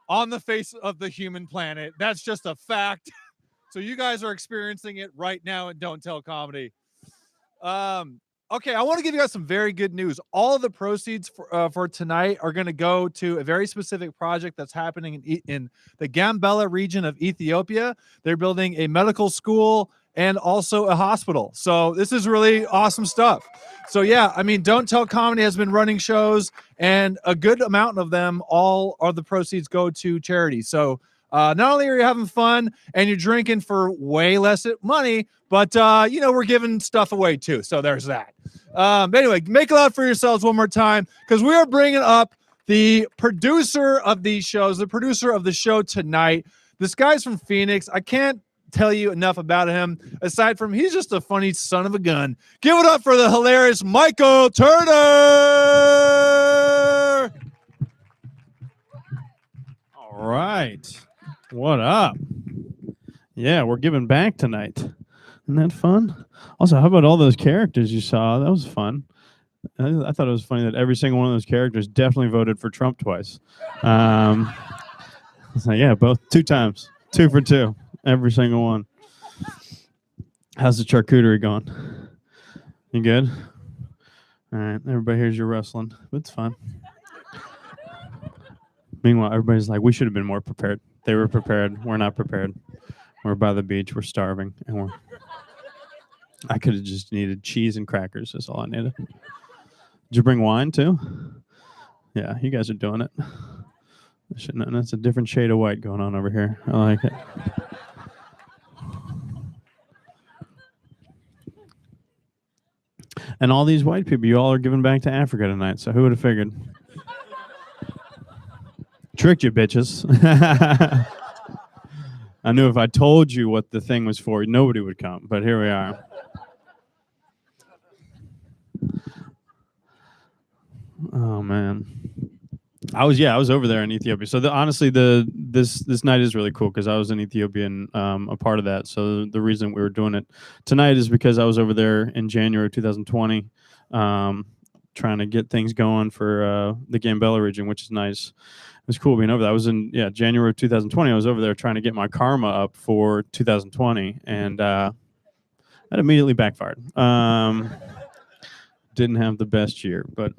[SPEAKER 2] on the face of the human planet. That's just a fact. So you guys are experiencing it right now in Don't Tell Comedy. Okay, I want to give you guys some very good news. All of the proceeds for tonight are going to go to a very specific project that's happening in the Gambella region of Ethiopia. They're building a medical school and also a hospital. So this is really awesome stuff. So yeah, I mean, Don't Tell Comedy has been running shows, and a good amount of them, all of the proceeds go to charity. So not only are you having fun and you're drinking for way less money, but we're giving stuff away too. So there's that. But anyway, make it loud for yourselves one more time, because we are bringing up the producer of these shows, the producer of the show tonight. This guy's from Phoenix. I can't tell you enough about him, aside from he's just a funny son of a gun. Give it up for the hilarious Michael Turner.
[SPEAKER 8] All right. What up? Yeah, we're giving back tonight. Isn't that fun? Also, how about all those characters you saw? That was fun. I thought it was funny that every single one of those characters definitely voted for Trump twice. So yeah, both 2 times. 2 for 2. Every single one. How's the charcuterie going? You good? All right, everybody, here's your wrestling. It's fun. Meanwhile, everybody's like, we should have been more prepared. They were prepared. We're not prepared. We're by the beach. We're starving. And I could have just needed cheese and crackers. That's all I needed. Did you bring wine too? Yeah, you guys are doing it. That's a different shade of white going on over here. I like it. And all these white people, you all are giving back to Africa tonight. So who would have figured? Tricked you, bitches. I knew if I told you what the thing was for, nobody would come. But here we are. Oh man, I was over there in Ethiopia. So honestly, this night is really cool because I was in Ethiopia and a part of that. So the reason we were doing it tonight is because I was over there in January 2020, trying to get things going for the Gambella region, which is nice. It was cool being over there. I was in January of 2020. I was over there trying to get my karma up for 2020, and that immediately backfired. Didn't have the best year, but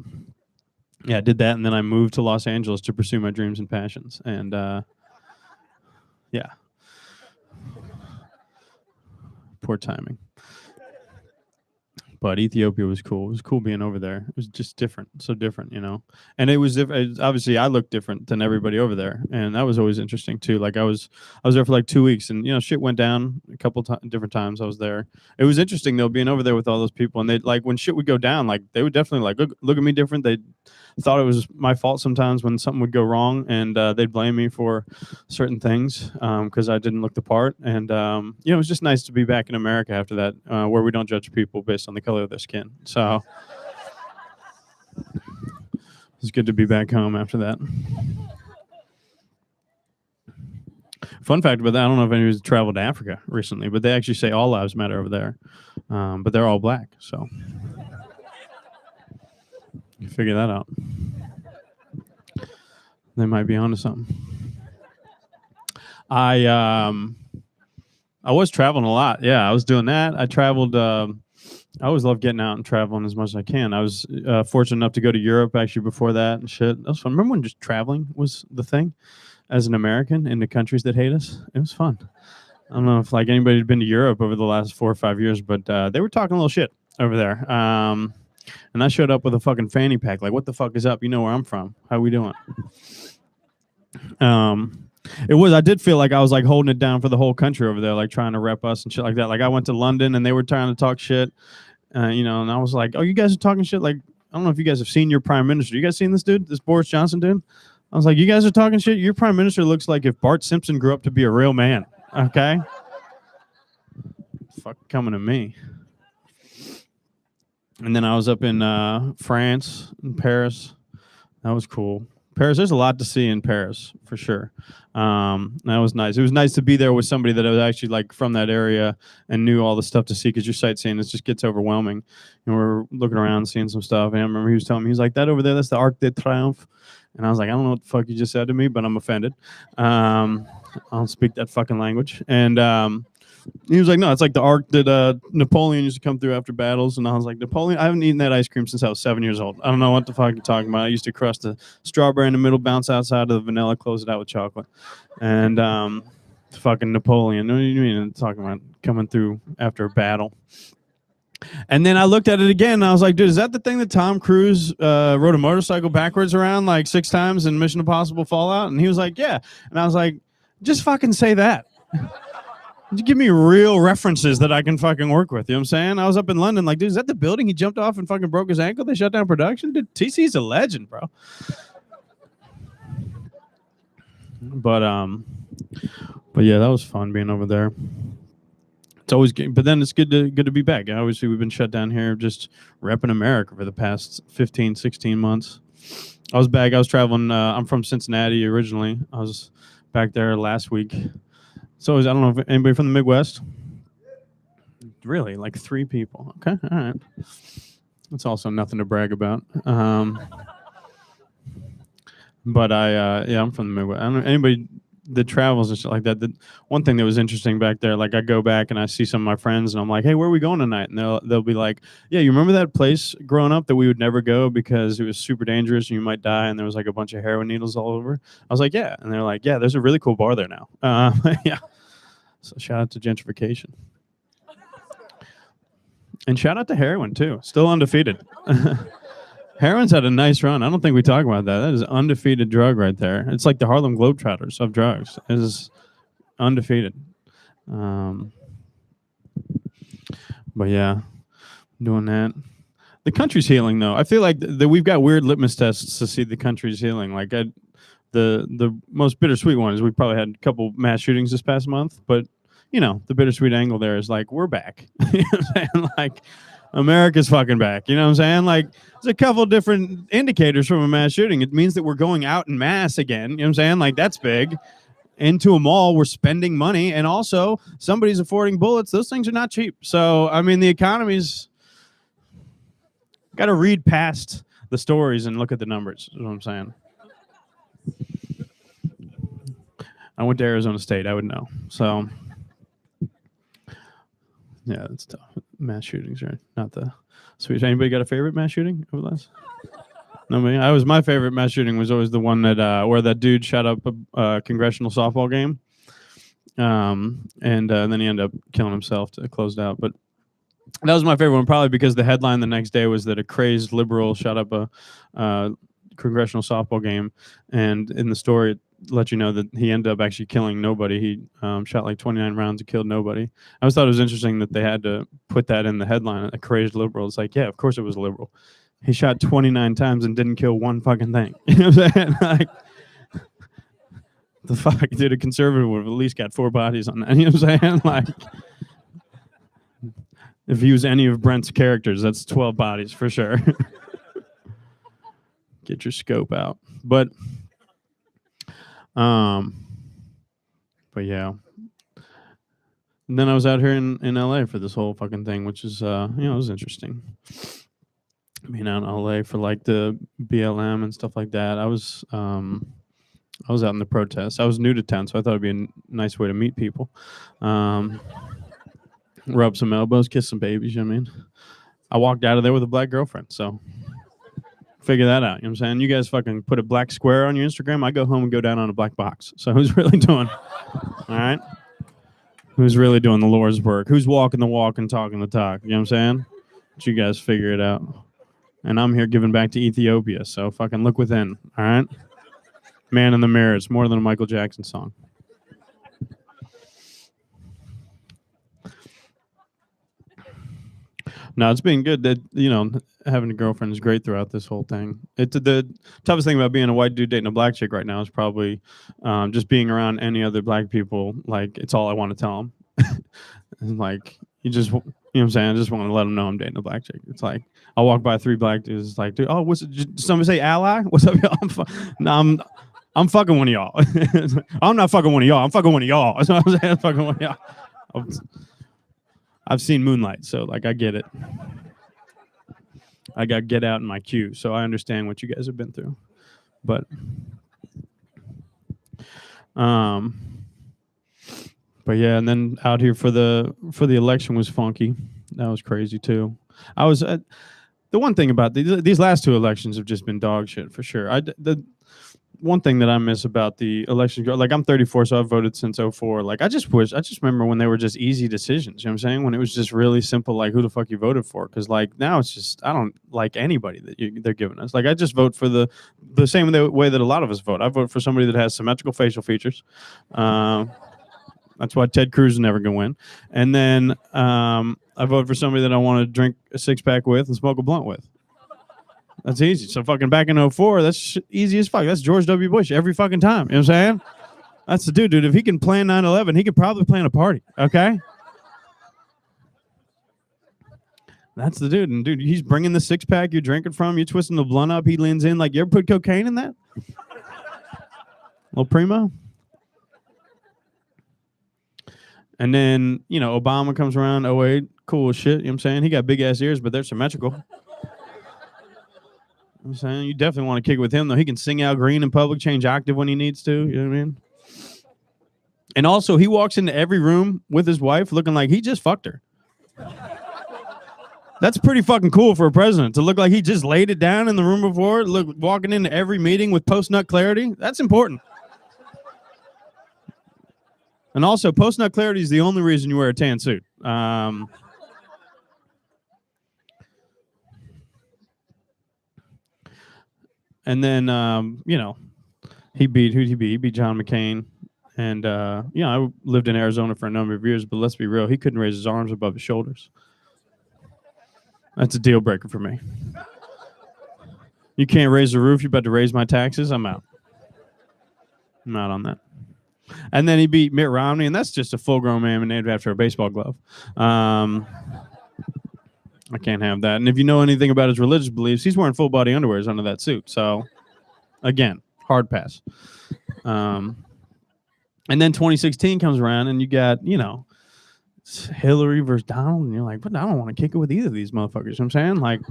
[SPEAKER 8] yeah, I did that, and then I moved to Los Angeles to pursue my dreams and passions. And yeah, poor timing. But Ethiopia was cool. It was cool being over there. It was just different, so different, you know. And it was different. Obviously, I looked different than everybody over there, and that was always interesting too. Like I was there for like 2 weeks, and you know, shit went down a couple different times I was there. It was interesting though, being over there with all those people, and they like when shit would go down, like they would definitely like look at me different. They thought it was my fault sometimes when something would go wrong, and they'd blame me for certain things because I didn't look the part. And you know, it was just nice to be back in America after that, where we don't judge people based on the color of their skin. So it's good to be back home after that. Fun fact about that, I don't know if anyone's traveled to Africa recently, but they actually say all lives matter over there, but they're all black. So you figure that out. They might be onto something. I was traveling a lot. Yeah, I was doing that. I traveled. I always love getting out and traveling as much as I can. I was fortunate enough to go to Europe actually before that and shit. That was fun. Remember when just traveling was the thing as an American into countries that hate us? It was fun. I don't know if like anybody had been to Europe over the last 4 or 5 years, but they were talking a little shit over there. And I showed up with a fucking fanny pack. Like, what the fuck is up? You know where I'm from. How we doing? I did feel like I was like holding it down for the whole country over there, like trying to rep us and shit like that. Like I went to London and they were trying to talk shit, you know, and I was like, oh, you guys are talking shit. Like, I don't know if you guys have seen your prime minister. You guys seen this dude, this Boris Johnson dude? I was like, you guys are talking shit. Your prime minister looks like if Bart Simpson grew up to be a real man. Okay. Fuck coming to me. And then I was up in France, in Paris. That was cool. Paris, there's a lot to see in Paris for sure. That was nice. It was nice to be there with somebody that was actually like from that area and knew all the stuff to see, because your sightseeing just gets overwhelming. And we're looking around, seeing some stuff. And I remember he was telling me, he's like, that over there, that's the Arc de Triomphe. And I was like, I don't know what the fuck you just said to me, but I'm offended. I don't speak that fucking language. And he was like, no, it's like the arc that Napoleon used to come through after battles. And I was like, Napoleon? I haven't eaten that ice cream since I was 7 years old. I don't know what the fuck you're talking about. I used to crush the strawberry in the middle, bounce outside of the vanilla, close it out with chocolate. And fucking Napoleon. What do you mean? Talking about coming through after a battle. And then I looked at it again, and I was like, dude, is that the thing that Tom Cruise rode a motorcycle backwards around like 6 times in Mission Impossible Fallout? And he was like, yeah. And I was like, just fucking say that. Just give me real references that I can fucking work with. You know what I'm saying? I was up in London, like, dude, is that the building he jumped off and fucking broke his ankle? They shut down production? Dude, TC's a legend, bro. But yeah, that was fun being over there. It's always good, but then it's good to be back. Obviously, we've been shut down here, just repping America for the past 15, 16 months. I was back. I was traveling. I'm from Cincinnati originally. I was back there last week. So I don't know if anybody from the Midwest. Really, like 3 people. Okay, all right. That's also nothing to brag about. But I'm from the Midwest. I don't know anybody that travels and shit like that. The one thing that was interesting back there, like I go back and I see some of my friends and I'm like, hey, where are we going tonight? And they'll be like, yeah, you remember that place growing up that we would never go because it was super dangerous and you might die and there was like a bunch of heroin needles all over? I was like, yeah. And they're like, yeah, there's a really cool bar there now. Yeah. So shout out to gentrification. And shout out to heroin too. Still undefeated. Heroin's had a nice run. I don't think we talk about that. That is an undefeated drug right there. It's like the Harlem Globetrotters of drugs. It is undefeated. But yeah, doing that. The country's healing, though. I feel like we've got weird litmus tests to see the country's healing. Like the most bittersweet one is we probably had a couple mass shootings this past month. But, you know, the bittersweet angle there is like, we're back. You know what I'm saying? Like, America's fucking back. You know what I'm saying? Like, there's a couple different indicators from a mass shooting. It means that we're going out in mass again. You know what I'm saying? Like, that's big. Into a mall, we're spending money. And also, somebody's affording bullets. Those things are not cheap. So, I mean, the economy's got to read past the stories and look at the numbers, is what I'm saying. I went to Arizona State. I would know. So, yeah, that's tough. Mass shootings are not the sweet. Anybody got a favorite mass shooting over the last? No, my favorite mass shooting was always the one that where that dude shot up a congressional softball game, and then he ended up killing himself to close it out. But That was my favorite one, probably because the headline the next day was that a crazed liberal shot up a congressional softball game, and in the story it let you know that he ended up actually killing nobody. He shot like 29 rounds and killed nobody. I always thought it was interesting that they had to put that in the headline, a crazed liberal. It's like, yeah, of course it was a liberal. He shot 29 times and didn't kill one fucking thing. You know what I'm saying? Like, the fuck, dude, a conservative would have at least got 4 bodies on that. You know what I'm saying? Like, if he was any of Brent's characters, that's 12 bodies for sure. Get your scope out. But yeah. And then I was out here in LA for this whole fucking thing, which is, it was interesting. Being out in LA for like the BLM and stuff like that. I was out in the protests. I was new to town, so I thought it'd be a nice way to meet people. Rub some elbows, kiss some babies, you know what I mean? I walked out of there with a black girlfriend, so figure that out, you know what I'm saying? You guys fucking put a black square on your Instagram, I go home and go down on a black box. So who's really doing, all right? Who's really doing the Lord's work? Who's walking the walk and talking the talk, you know what I'm saying? But you guys figure it out. And I'm here giving back to Ethiopia, so fucking look within, all right? Man in the Mirror, it's more than a Michael Jackson song. No, it's been good that, having a girlfriend is great throughout this whole thing. The toughest thing about being a white dude dating a black chick right now is probably just being around any other black people. Like, it's all I want to tell them. And like, you know what I'm saying? I just want to let them know I'm dating a black chick. It's like, I'll walk by 3 black dudes. It's like, dude, oh, did somebody say ally? What's up, y'all? I'm fucking one of y'all. I'm not fucking one of y'all. I'm fucking one of y'all. That's what I'm saying. I'm fucking one of y'all. I've seen Moonlight, so like I get it. I got Get Out in my queue, so I understand what you guys have been through. But yeah, and then out here for the election was funky. That was crazy too. I was the one thing about these last 2 elections have just been dog shit for sure. The one thing that I miss about the election, like I'm 34, so I've voted since 04. Like I just remember when they were just easy decisions. You know what I'm saying? When it was just really simple, like who the fuck you voted for? Because like now it's just I don't like anybody that they're giving us. Like I just vote for the same way that a lot of us vote. I vote for somebody that has symmetrical facial features. That's why Ted Cruz is never gonna win. And then I vote for somebody that I want to drink a 6-pack with and smoke a blunt with. That's easy. So fucking back in 04, that's easy as fuck. That's George W. Bush every fucking time. You know what I'm saying? That's the dude. If he can plan 9/11, he could probably plan a party. Okay? That's the dude. And dude, he's bringing the 6-pack you're drinking from. You're twisting the blunt up. He leans in. Like, you ever put cocaine in that? Little primo? And then, Obama comes around 08. Cool as shit. You know what I'm saying? He got big ass ears, but they're symmetrical. I'm saying you definitely want to kick it with him, though. He can sing Al Green in public, change octave when he needs to. You know what I mean? And also, he walks into every room with his wife looking like he just fucked her. That's pretty fucking cool for a president to look like he just laid it down in the room before, walking into every meeting with post-nut clarity. That's important. And also, post-nut clarity is the only reason you wear a tan suit. And then, who'd he beat? He beat John McCain. And, I lived in Arizona for a number of years, but let's be real, he couldn't raise his arms above his shoulders. That's a deal breaker for me. You can't raise the roof, you about to raise my taxes, I'm out. I'm out on that. And then he beat Mitt Romney, and that's just a full-grown man named after a baseball glove. I can't have that. And if you know anything about his religious beliefs, he's wearing full-body underwears under that suit. So, again, hard pass. And then 2016 comes around, and you got, Hillary versus Donald, and you're like, but I don't want to kick it with either of these motherfuckers. You know what I'm saying? Like,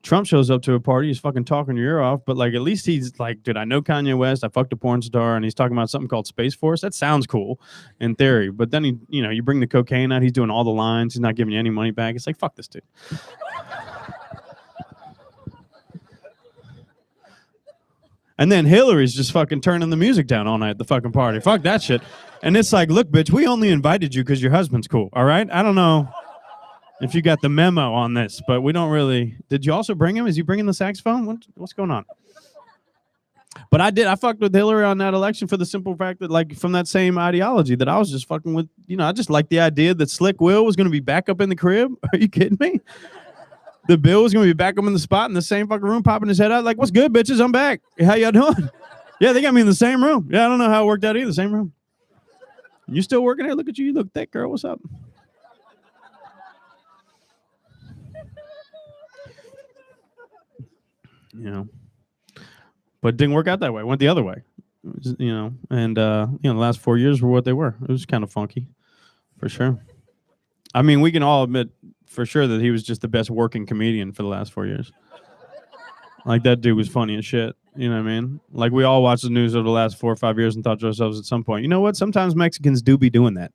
[SPEAKER 8] Trump shows up to a party, he's fucking talking your ear off, but like at least he's like, dude, I know Kanye West, I fucked a porn star, and he's talking about something called Space Force. That sounds cool in theory, but then you bring the cocaine out, he's doing all the lines, he's not giving you any money back. It's like, fuck this dude. And then Hillary's just fucking turning the music down all night at the fucking party. Fuck that shit. And it's like, look, bitch, we only invited you because your husband's cool, all right? I don't know if you got the memo on this, but we don't really. Did you also bring him? Is he bringing the saxophone? What's going on? But I fucked with Hillary on that election for the simple fact that, like, from that same ideology that I was just fucking with, I just like the idea that Slick Will was going to be back up in the crib. Are you kidding me? The Bill was going to be back up in the spot in the same fucking room, popping his head out like, what's good, bitches? I'm back. How y'all doing? Yeah, they got me in the same room. Yeah, I don't know how it worked out either. Same room. You still working here? Look at you. You look thick, girl. What's up? But it didn't work out that way. It went the other way. And the last 4 years were what they were. It was kind of funky, for sure. I mean, we can all admit for sure that he was just the best working comedian for the last 4 years. Like, that dude was funny as shit. You know what I mean? Like, we all watched the news over the last 4 or 5 years and thought to ourselves at some point, you know what? Sometimes Mexicans do be doing that.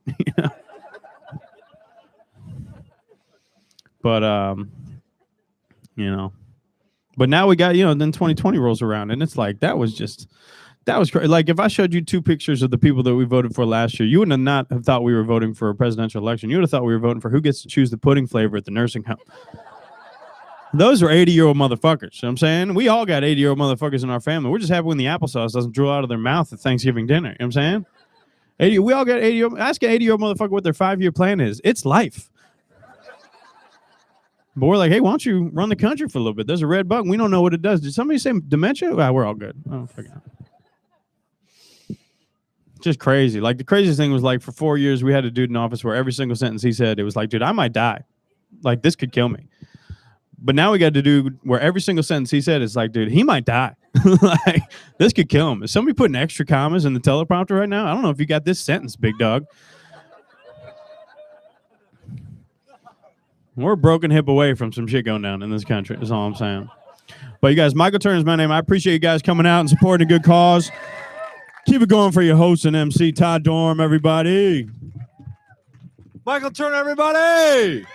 [SPEAKER 8] But, But now we got, then 2020 rolls around, and it's like, that was crazy. Like, if I showed you 2 pictures of the people that we voted for last year, you would not have thought we were voting for a presidential election. You would have thought we were voting for who gets to choose the pudding flavor at the nursing home. Those are 80-year-old motherfuckers. You know what I'm saying? We all got 80-year-old motherfuckers in our family. We're just happy when the applesauce doesn't drool out of their mouth at Thanksgiving dinner. You know what I'm saying? We all got 80-year-old. Ask an 80-year-old motherfucker what their 5-year plan is. It's life. But we're like, hey, why don't you run the country for a little bit? There's a red button. We don't know what it does. Did somebody say dementia? Well, we're all good. Oh, fucking hell. Just crazy. Like, the craziest thing was, like, for 4 years, we had a dude in office where every single sentence he said, it was like, dude, I might die. Like, this could kill me. But now we got a dude where every single sentence he said is like, dude, he might die. Like, this could kill him. Is somebody putting extra commas in the teleprompter right now? I don't know if you got this sentence, big dog. We're a broken hip away from some shit going down in this country, is all I'm saying. But you guys, Michael Turner is my name. I appreciate you guys coming out and supporting a good cause. Keep it going for your host and MC, Todd Dorm, everybody.
[SPEAKER 2] Michael Turner, everybody.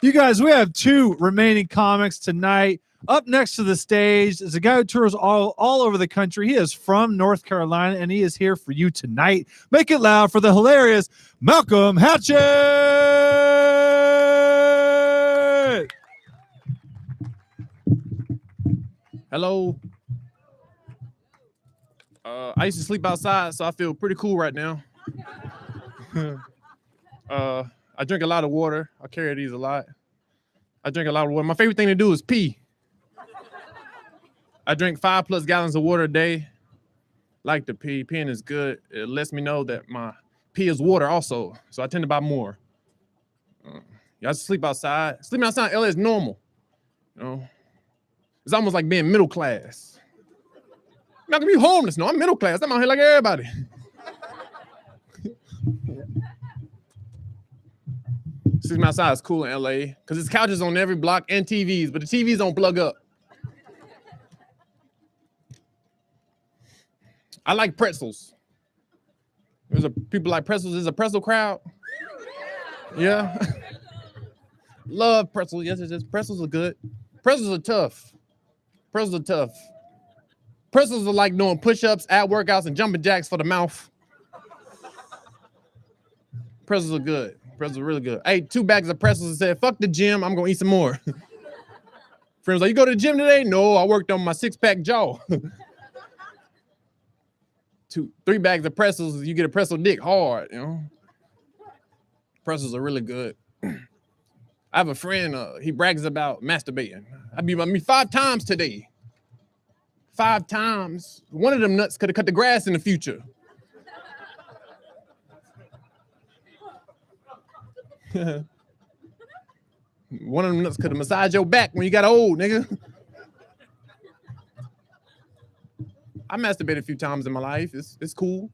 [SPEAKER 2] You guys, we have 2 remaining comics tonight. Up next to the stage is a guy who tours all over the country. He is from North Carolina, and he is here for you tonight. Make it loud for the hilarious Malcolm Hatchett.
[SPEAKER 9] Hello. I used to sleep outside, so I feel pretty cool right now. I drink a lot of water. I carry these a lot. I drink a lot of water. My favorite thing to do is pee. I drink 5+ gallons of water a day. Like to pee. Peeing is good. It lets me know that my pee is water also, so I tend to buy more. Y'all sleep outside. Sleeping outside in LA is normal. It's almost like being middle class. I'm not gonna be homeless. No, I'm middle class. I'm out here like everybody. Sleeping outside is cool in LA because there's couches on every block and TVs, but the TVs don't plug up. I like pretzels. People like pretzels. There's a pretzel crowd. Yeah. Love pretzels. Yes, pretzels are good. Pretzels are tough. Pretzels are tough. Pretzels are like doing push-ups, ab workouts, and jumping jacks for the mouth. Pretzels are good. Pretzels are really good. I ate 2 bags of pretzels and said, fuck the gym, I'm gonna eat some more. Friends like, you go to the gym today? No, I worked on my 6-pack jaw. 3 bags of pretzels, you get a pretzel dick hard, Pretzels are really good. I have a friend, he brags about masturbating. I beat me 5 times today. 5 times. One of them nuts could have cut the grass in the future. One of them nuts could have massaged your back when you got old, nigga. I masturbated a few times in my life. It's cool.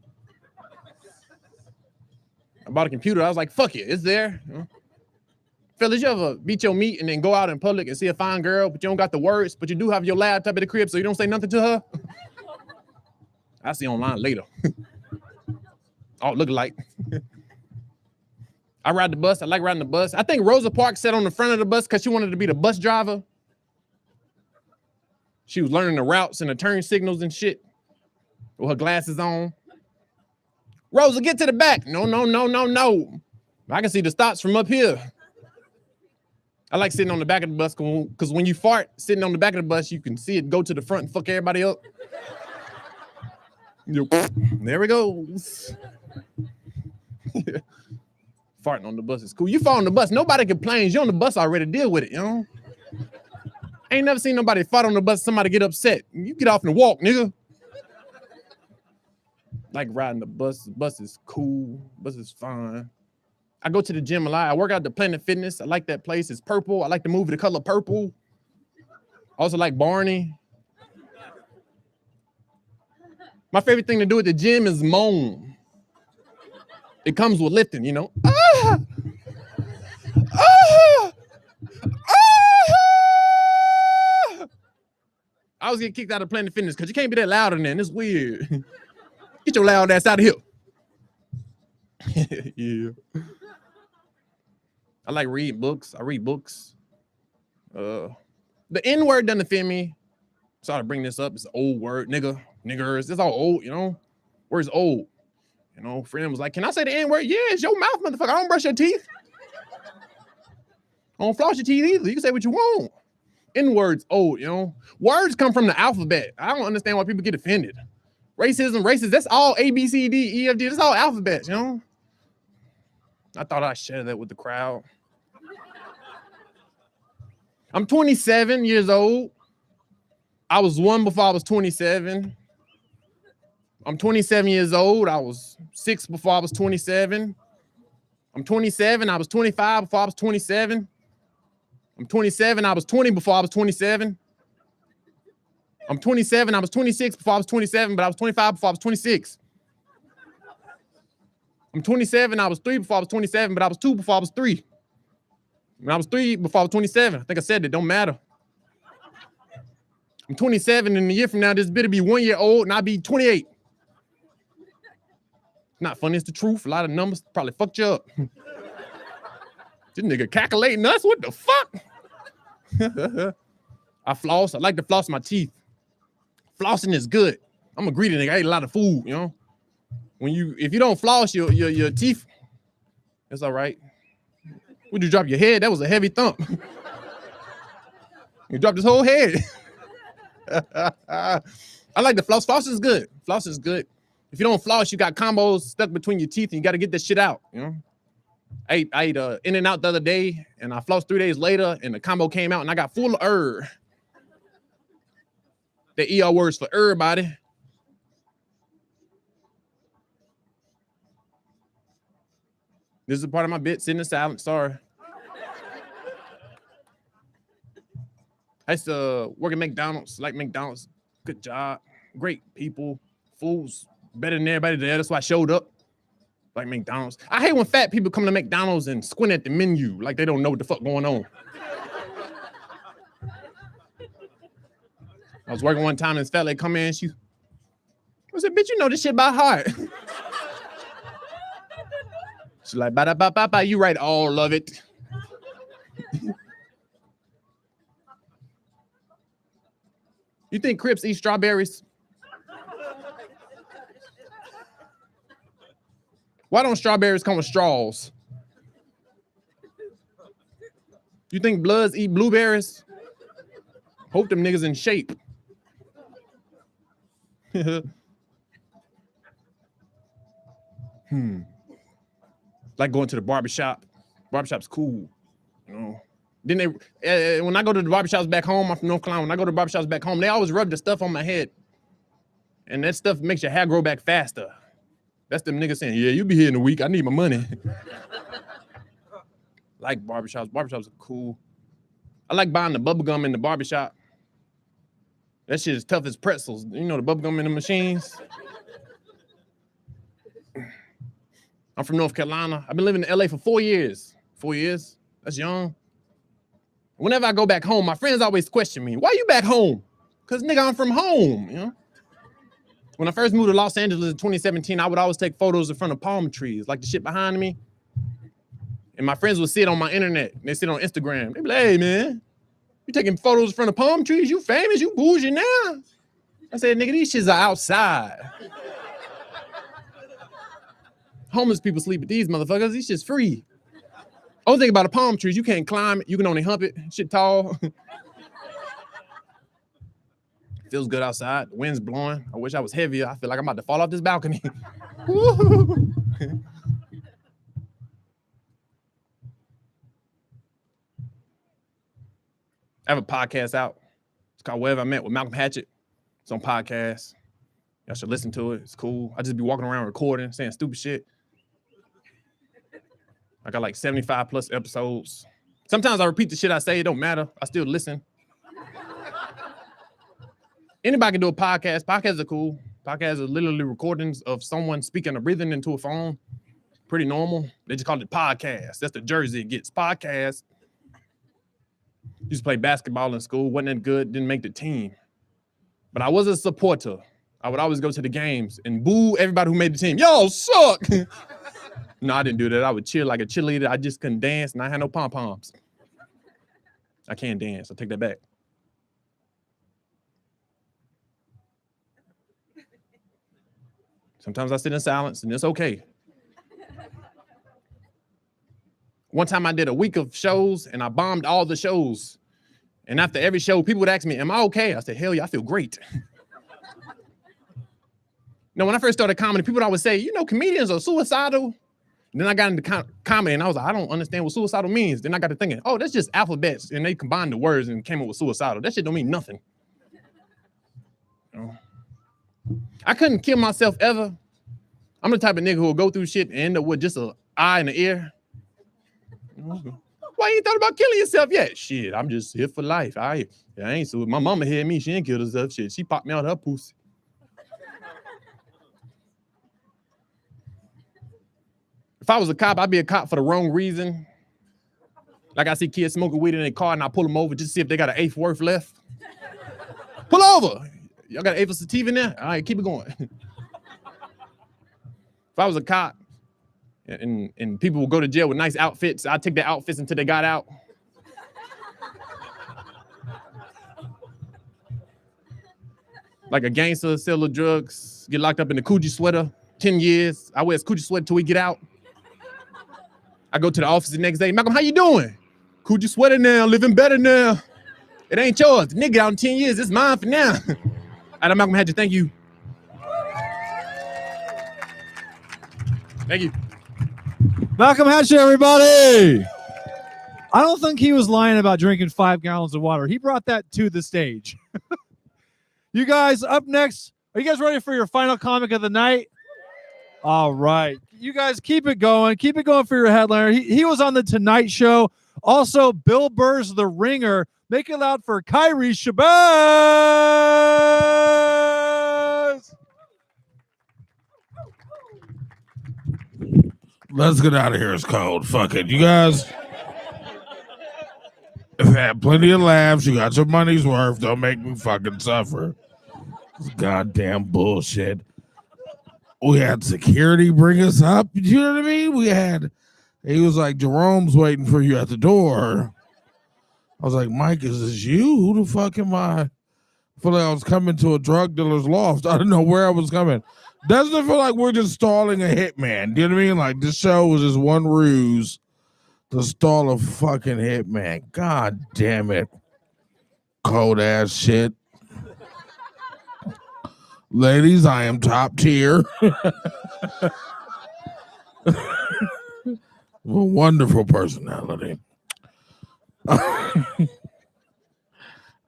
[SPEAKER 9] I bought a computer. I was like, fuck it, it's there. Fellas, you ever beat your meat and then go out in public and see a fine girl, but you don't got the words, but you do have your laptop at the crib, so you don't say nothing to her? I'll see you online later. Oh, look alike. I ride the bus. I like riding the bus. I think Rosa Parks sat on the front of the bus because she wanted to be the bus driver. She was learning the routes and the turn signals and shit with her glasses on. Rosa, get to the back. No. I can see the stops from up here. I like sitting on the back of the bus because when you fart sitting on the back of the bus, you can see it go to the front and fuck everybody up. There it goes. Farting on the bus is cool. You fall on the bus, nobody complains. You on the bus already, deal with it, you know? Ain't never seen nobody fart on the bus, somebody get upset. You get off and walk, nigga. Like riding the bus. The bus is cool. The bus is fun. I go to the gym a lot. I work out at the Planet Fitness. I like that place. It's purple. I like the movie The Color Purple. I also like Barney. My favorite thing to do at the gym is moan. It comes with lifting, you know. Ah! Ah! Ah! I always get kicked out of Planet Fitness because you can't be that loud in there. And it's weird. Get your loud ass out of here. Yeah. I like reading books. I read books. The N word doesn't offend me. Sorry to bring this up. It's an old word, nigga, niggers. It's all old, you know. Word's old. You know, friend was like, "Can I say the N word?" Yeah, it's your mouth, motherfucker. I don't brush your teeth. I don't floss your teeth either. You can say what you want. N words old, you know. Words come from the alphabet. I don't understand why people get offended. Racism, racist, that's all A, B, C, D, E, F, G. That's all alphabets, you know. I thought I'd share that with the crowd. I'm 27 years old. I was 1 before I was 27. I'm 27 years old. I was 6 before I was 27. I'm 27. I was 25 before I was 27. I'm 27. I was 20 before I was 27. I'm 27. I was 26 before I was 27, but I was 25 before I was 26. I'm 27. I was 3 before I was 27, but I was 2 before I was 3. And I was 3 before I was 27. I think I said it. Don't matter. I'm 27, and a year from now, this bit'll be 1 year old, and I'll be 28. Not funny, it's the truth. A lot of numbers probably fucked you up. This nigga calculating us? What the fuck? I floss. I like to floss my teeth. Flossing is good. I'm a greedy nigga. I ate a lot of food, you know? If you don't floss your teeth, it's all right. Would you drop your head? That was a heavy thump. You dropped his whole head. I like the floss. Floss is good. Floss is good. If you don't floss, you got combos stuck between your teeth and you got to get that shit out, you know? I ate In-N-Out the other day and I flossed 3 days later and the combo came out and I got full of The ER words for everybody. This is a part of my bit, sitting in silence, sorry. I used to work at McDonald's, like McDonald's, good job, great people, fools, better than everybody there, that's why I showed up, like McDonald's. I hate when fat people come to McDonald's and squint at the menu like they don't know what the fuck going on. I was working one time and this fat lady come in, I said, bitch, you know this shit by heart. She's like, ba-da-ba-ba-ba, you write all of it. You think Crips eat strawberries? Why don't strawberries come with straws? You think Bloods eat blueberries? Hope them niggas in shape. Like going to the barbershop. Barbershop's cool, you know. Then when I go to the barbershops back home, I'm from North Carolina. When I go to the barbershops back home, they always rub the stuff on my head. And that stuff makes your hair grow back faster. That's them niggas saying, yeah, you be here in a week. I need my money. Like barbershops. Barbershops are cool. I like buying the bubble gum in the barbershop. That shit is tough as pretzels. You know the bubble gum in the machines? I'm from North Carolina. I've been living in LA for 4 years. 4 years, that's young. Whenever I go back home, my friends always question me, why you back home? Because nigga, I'm from home, you know? When I first moved to Los Angeles in 2017, I would always take photos in front of palm trees, like the shit behind me. And my friends would see it on my internet. They see it on Instagram. They be like, hey man, you taking photos in front of palm trees? You famous, you bougie now. I said, nigga, these shits are outside. Homeless people sleep with these motherfuckers. These shit's free. Only thing about a palm tree is you can't climb it. You can only hump it. Shit tall. Feels good outside. The wind's blowing. I wish I was heavier. I feel like I'm about to fall off this balcony. I have a podcast out. It's called Wherever I Met with Malcolm Hatchett. It's on podcast. Y'all should listen to it. It's cool. I just be walking around recording, saying stupid shit. I got like 75 plus episodes. Sometimes I repeat the shit I say. It don't matter. I still listen. Anybody can do a podcast. Podcasts are cool. Podcasts are literally recordings of someone speaking or breathing into a phone. Pretty normal. They just call it podcast. That's the jersey it gets. Podcast. Used to play basketball in school. Wasn't that good. Didn't make the team. But I was a supporter. I would always go to the games and boo everybody who made the team. Y'all suck. No, I didn't do that. I would cheer like a cheerleader. I just couldn't dance and I had no pom-poms. I can't dance. I'll take that back. Sometimes I sit in silence and it's okay. One time I did a week of shows and I bombed all the shows. And after every show, people would ask me, am I okay? I said, hell yeah, I feel great. Now, when I first started comedy, people would always say, you know, comedians are suicidal. And then I got into comedy and I was like, I don't understand what suicidal means. Then I got to thinking, oh, that's just alphabets. And they combined the words and came up with suicidal. That shit don't mean nothing. You know? I couldn't kill myself ever. I'm the type of nigga who will go through shit and end up with just an eye and an ear. Why you ain't thought about killing yourself yet? Shit, I'm just here for life. I ain't so. My mama had me. She ain't killed herself. Shit, she popped me out her pussy. If I was a cop, I'd be a cop for the wrong reason. Like I see kids smoking weed in their car and I pull them over just to see if they got an eighth worth left. Pull over. Y'all got an eighth of sativa in there? All right, keep it going. If I was a cop and people would go to jail with nice outfits, I'd take their outfits until they got out. Like a gangster, seller drugs, get locked up in the Coogi sweater, 10 years. I wear his Coogi sweater till we get out. I go to the office the next day. Malcolm, how you doing? Coogi sweater now, living better now. It ain't yours. The nigga out in 10 years, it's mine for now. I'm Malcolm Hatchett, thank you. Thank you.
[SPEAKER 2] Malcolm Hatchett, everybody. I don't think he was lying about drinking 5 gallons of water. He brought that to the stage. You guys, up next, are you guys ready for your final comic of the night? All right. You guys keep it going. Keep it going for your headliner. He was on The Tonight Show. Also, Bill Burr's The Ringer. Make it loud for Kyrie Shabazz.
[SPEAKER 10] Let's get out of here. It's cold. Fuck it. You guys have had plenty of laughs. You got your money's worth. Don't make me fucking suffer. This goddamn bullshit. We had security bring us up. You know what I mean? He was like, Jerome's waiting for you at the door. I was like, Mike, is this you? Who the fuck am I? I feel like I was coming to a drug dealer's loft. I didn't know where I was coming. Doesn't it feel like we're just stalling a hitman? Do you know what I mean? Like, this show was just one ruse to stall a fucking hitman. God damn it. Cold ass shit. Ladies, I am top tier. A wonderful personality.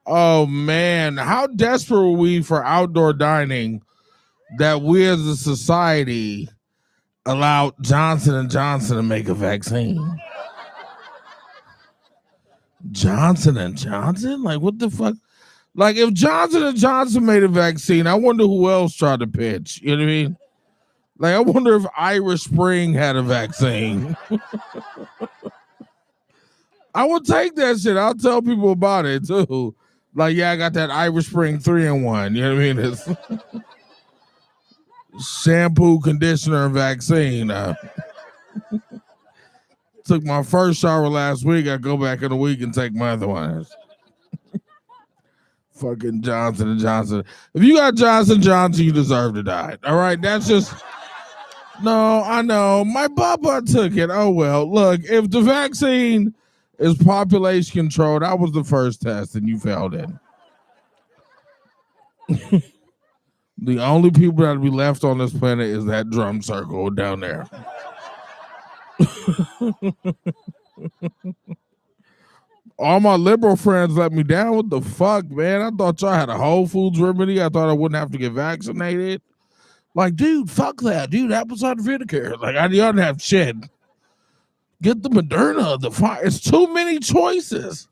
[SPEAKER 10] Oh, man. How desperate were we for outdoor dining that we as a society allowed Johnson & Johnson to make a vaccine? Johnson & Johnson? Like, what the fuck? Like, if Johnson & Johnson made a vaccine, I wonder who else tried to pitch. You know what I mean? Like, I wonder if Irish Spring had a vaccine. I would take that shit. I'll tell people about it, too. Like, yeah, I got that Irish Spring 3-in-1. You know what I mean? It's shampoo, conditioner, and vaccine. Took my first shower last week. I go back in a week and take my other one. Fucking Johnson & Johnson. If you got Johnson & Johnson, you deserve to die. All right, that's just No, I know. My papa took it. Oh well. Look, if the vaccine is population control, that was the first test, and you failed it. The only people that'll be left on this planet is that drum circle down there. All my liberal friends let me down. What the fuck, man? I thought y'all had a Whole Foods remedy. I thought I wouldn't have to get vaccinated. Like, dude, fuck that. Dude, apple cider vinegar. Like, I didn't have shit. Get the Moderna, the Pfizer. It's too many choices.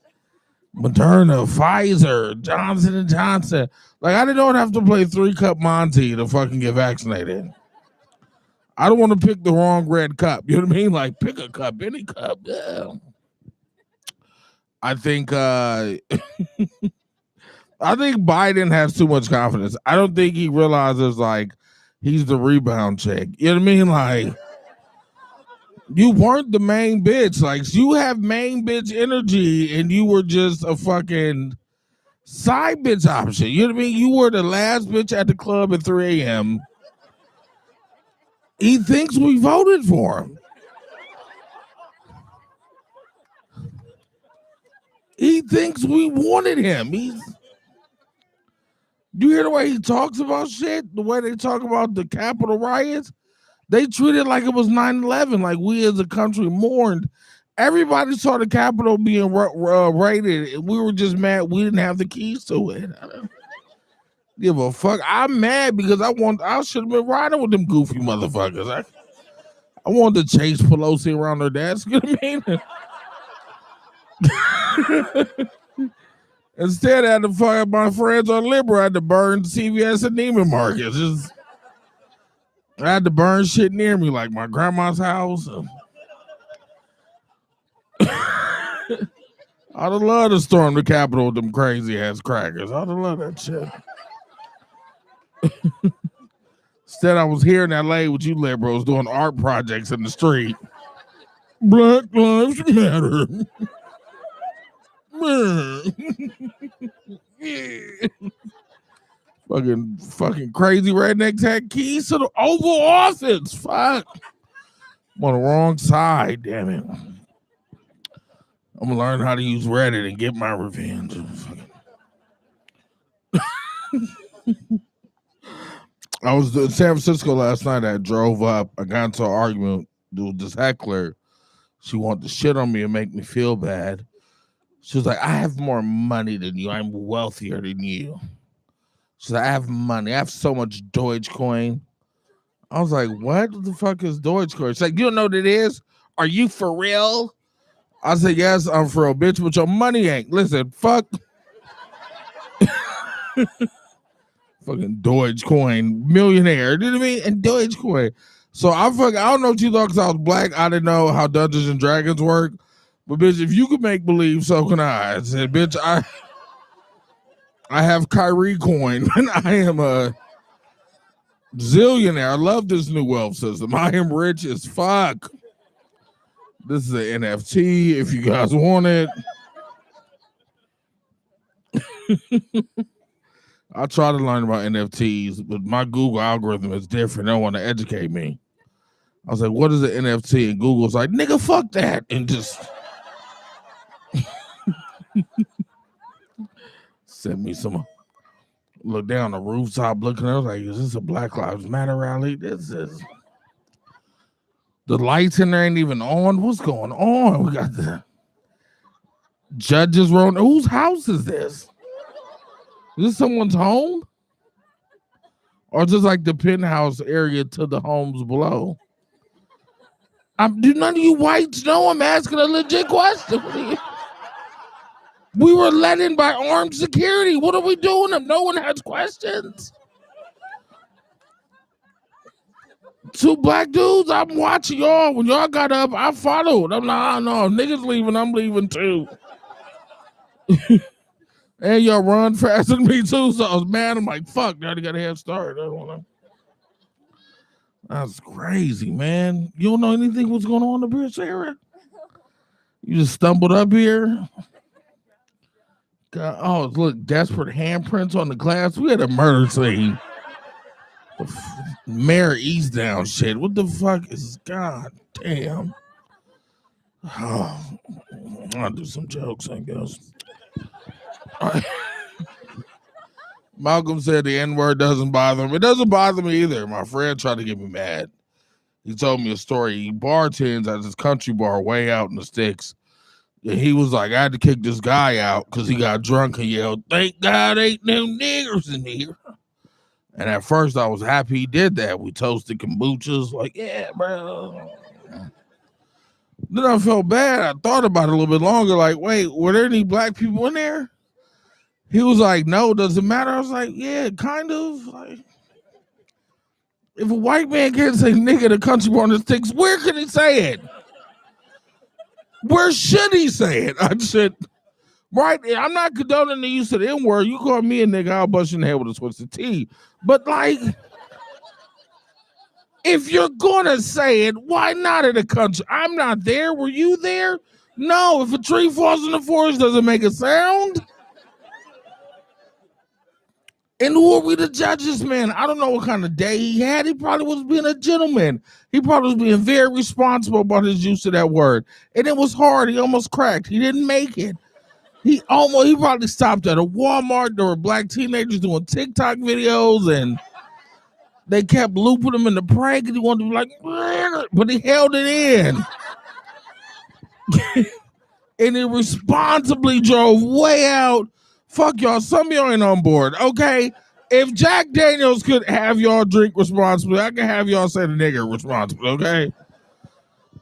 [SPEAKER 10] Moderna, Pfizer, Johnson & Johnson. Like, I didn't have to play 3-cup Monty to fucking get vaccinated. I don't want to pick the wrong red cup. You know what I mean? Like, pick a cup, any cup. Yeah. I think I think Biden has too much confidence. I don't think he realizes like he's the rebound chick. You know what I mean? Like you weren't the main bitch. Like you have main bitch energy and you were just a fucking side bitch option. You know what I mean? You were the last bitch at the club at 3 a.m. He thinks we voted for him. He thinks we wanted him. You hear the way he talks about shit? The way they talk about the Capitol riots? They treat it like it was 9/11, like we as a country mourned. Everybody saw the Capitol being raided, and we were just mad we didn't have the keys to it. I don't give a fuck. I'm mad because I should have been riding with them goofy motherfuckers. I wanted to chase Pelosi around her desk. You know what I mean? Instead, I had to fire my friends on Liberal. I had to burn CVS and Neiman Marcus. I had to burn shit near me, like my grandma's house. I'd have loved to storm the Capitol with them crazy ass crackers. I'd have loved that shit. Instead, I was here in LA with you liberals doing art projects in the street. Black Lives Matter. Fucking crazy rednecks had keys to the Oval Office. Fuck. I'm on the wrong side, damn it. I'm gonna learn how to use Reddit and get my revenge. I was in San Francisco last night. I drove up. I got into an argument with this heckler. She wanted to shit on me and make me feel bad. She was like, I have more money than you. I'm wealthier than you. She's like, I have money. I have so much Dogecoin. I was like, what the fuck is Dogecoin? She's like, you don't know what it is? Are you for real? I said, yes, I'm for real, bitch, but your money ain't. Listen, fuck. Fucking Dogecoin millionaire. You know what I mean? And Dogecoin. So I don't know what you thought because I was black. I didn't know how Dungeons and Dragons work. But bitch, if you can make believe, so can I. I said, bitch, I have Kyrie coin and I am a zillionaire. I love this new wealth system. I am rich as fuck. This is an NFT if you guys want it. I try to learn about NFTs, but my Google algorithm is different. They don't want to educate me. I was like, what is an NFT? And Google's like, nigga, fuck that. And just send me some. Look down the rooftop looking. I was like, is this a Black Lives Matter rally? This is. The lights in there ain't even on. What's going on? We got the judges rolling. Whose house is this? Is this someone's home? Or just like the penthouse area to the homes below? Do none of you whites know I'm asking a legit question? We were let in by armed security. What are we doing if no one has questions? Two black dudes, I'm watching y'all. When y'all got up, I followed. I'm like, no, niggas leaving, I'm leaving too. And y'all run faster than me too, so I was mad. I'm like, fuck, now they got a head start. I don't wanna. That's crazy, man. You don't know anything what's going on up here, Sarah? You just stumbled up here. God, oh, look, desperate handprints on the glass. We had a murder scene. Mayor Easttown shit. What the fuck is God damn? Oh, I'll do some jokes, I guess. Malcolm said the N-word doesn't bother him. It doesn't bother me either. My friend tried to get me mad. He told me a story. He bartends at this country bar way out in the sticks. And he was like, I had to kick this guy out because he got drunk and yelled, "Thank God ain't no niggers in here." And at first I was happy he did that. We toasted kombuchas, like, yeah, bro. Then I felt bad. I thought about it a little bit longer, like, wait, were there any black people in there? He was like, no, does it matter? I was like, yeah, kind of. Like, if a white man can't say nigga in a country bar on the sticks, where can he say it? Where should he say it? I said, right, I'm not condoning the use of the N-word. You call me a nigga, I'll bust you in the head with a twisted T. But like, if you're gonna say it, why not in a country? I'm not there. Were you there? No, if a tree falls in the forest, does it make a sound? And who are we to judge this man? I don't know what kind of day he had. He probably was being a gentleman. He probably was being very responsible about his use of that word. And it was hard. He almost cracked. He didn't make it. He probably stopped at a Walmart. There were black teenagers doing TikTok videos and they kept looping him in the prank and he wanted to be like, but he held it in. And he responsibly drove way out. Fuck y'all, some of y'all ain't on board, okay? If Jack Daniels could have y'all drink responsibly, I can have y'all say the nigger responsibly, okay?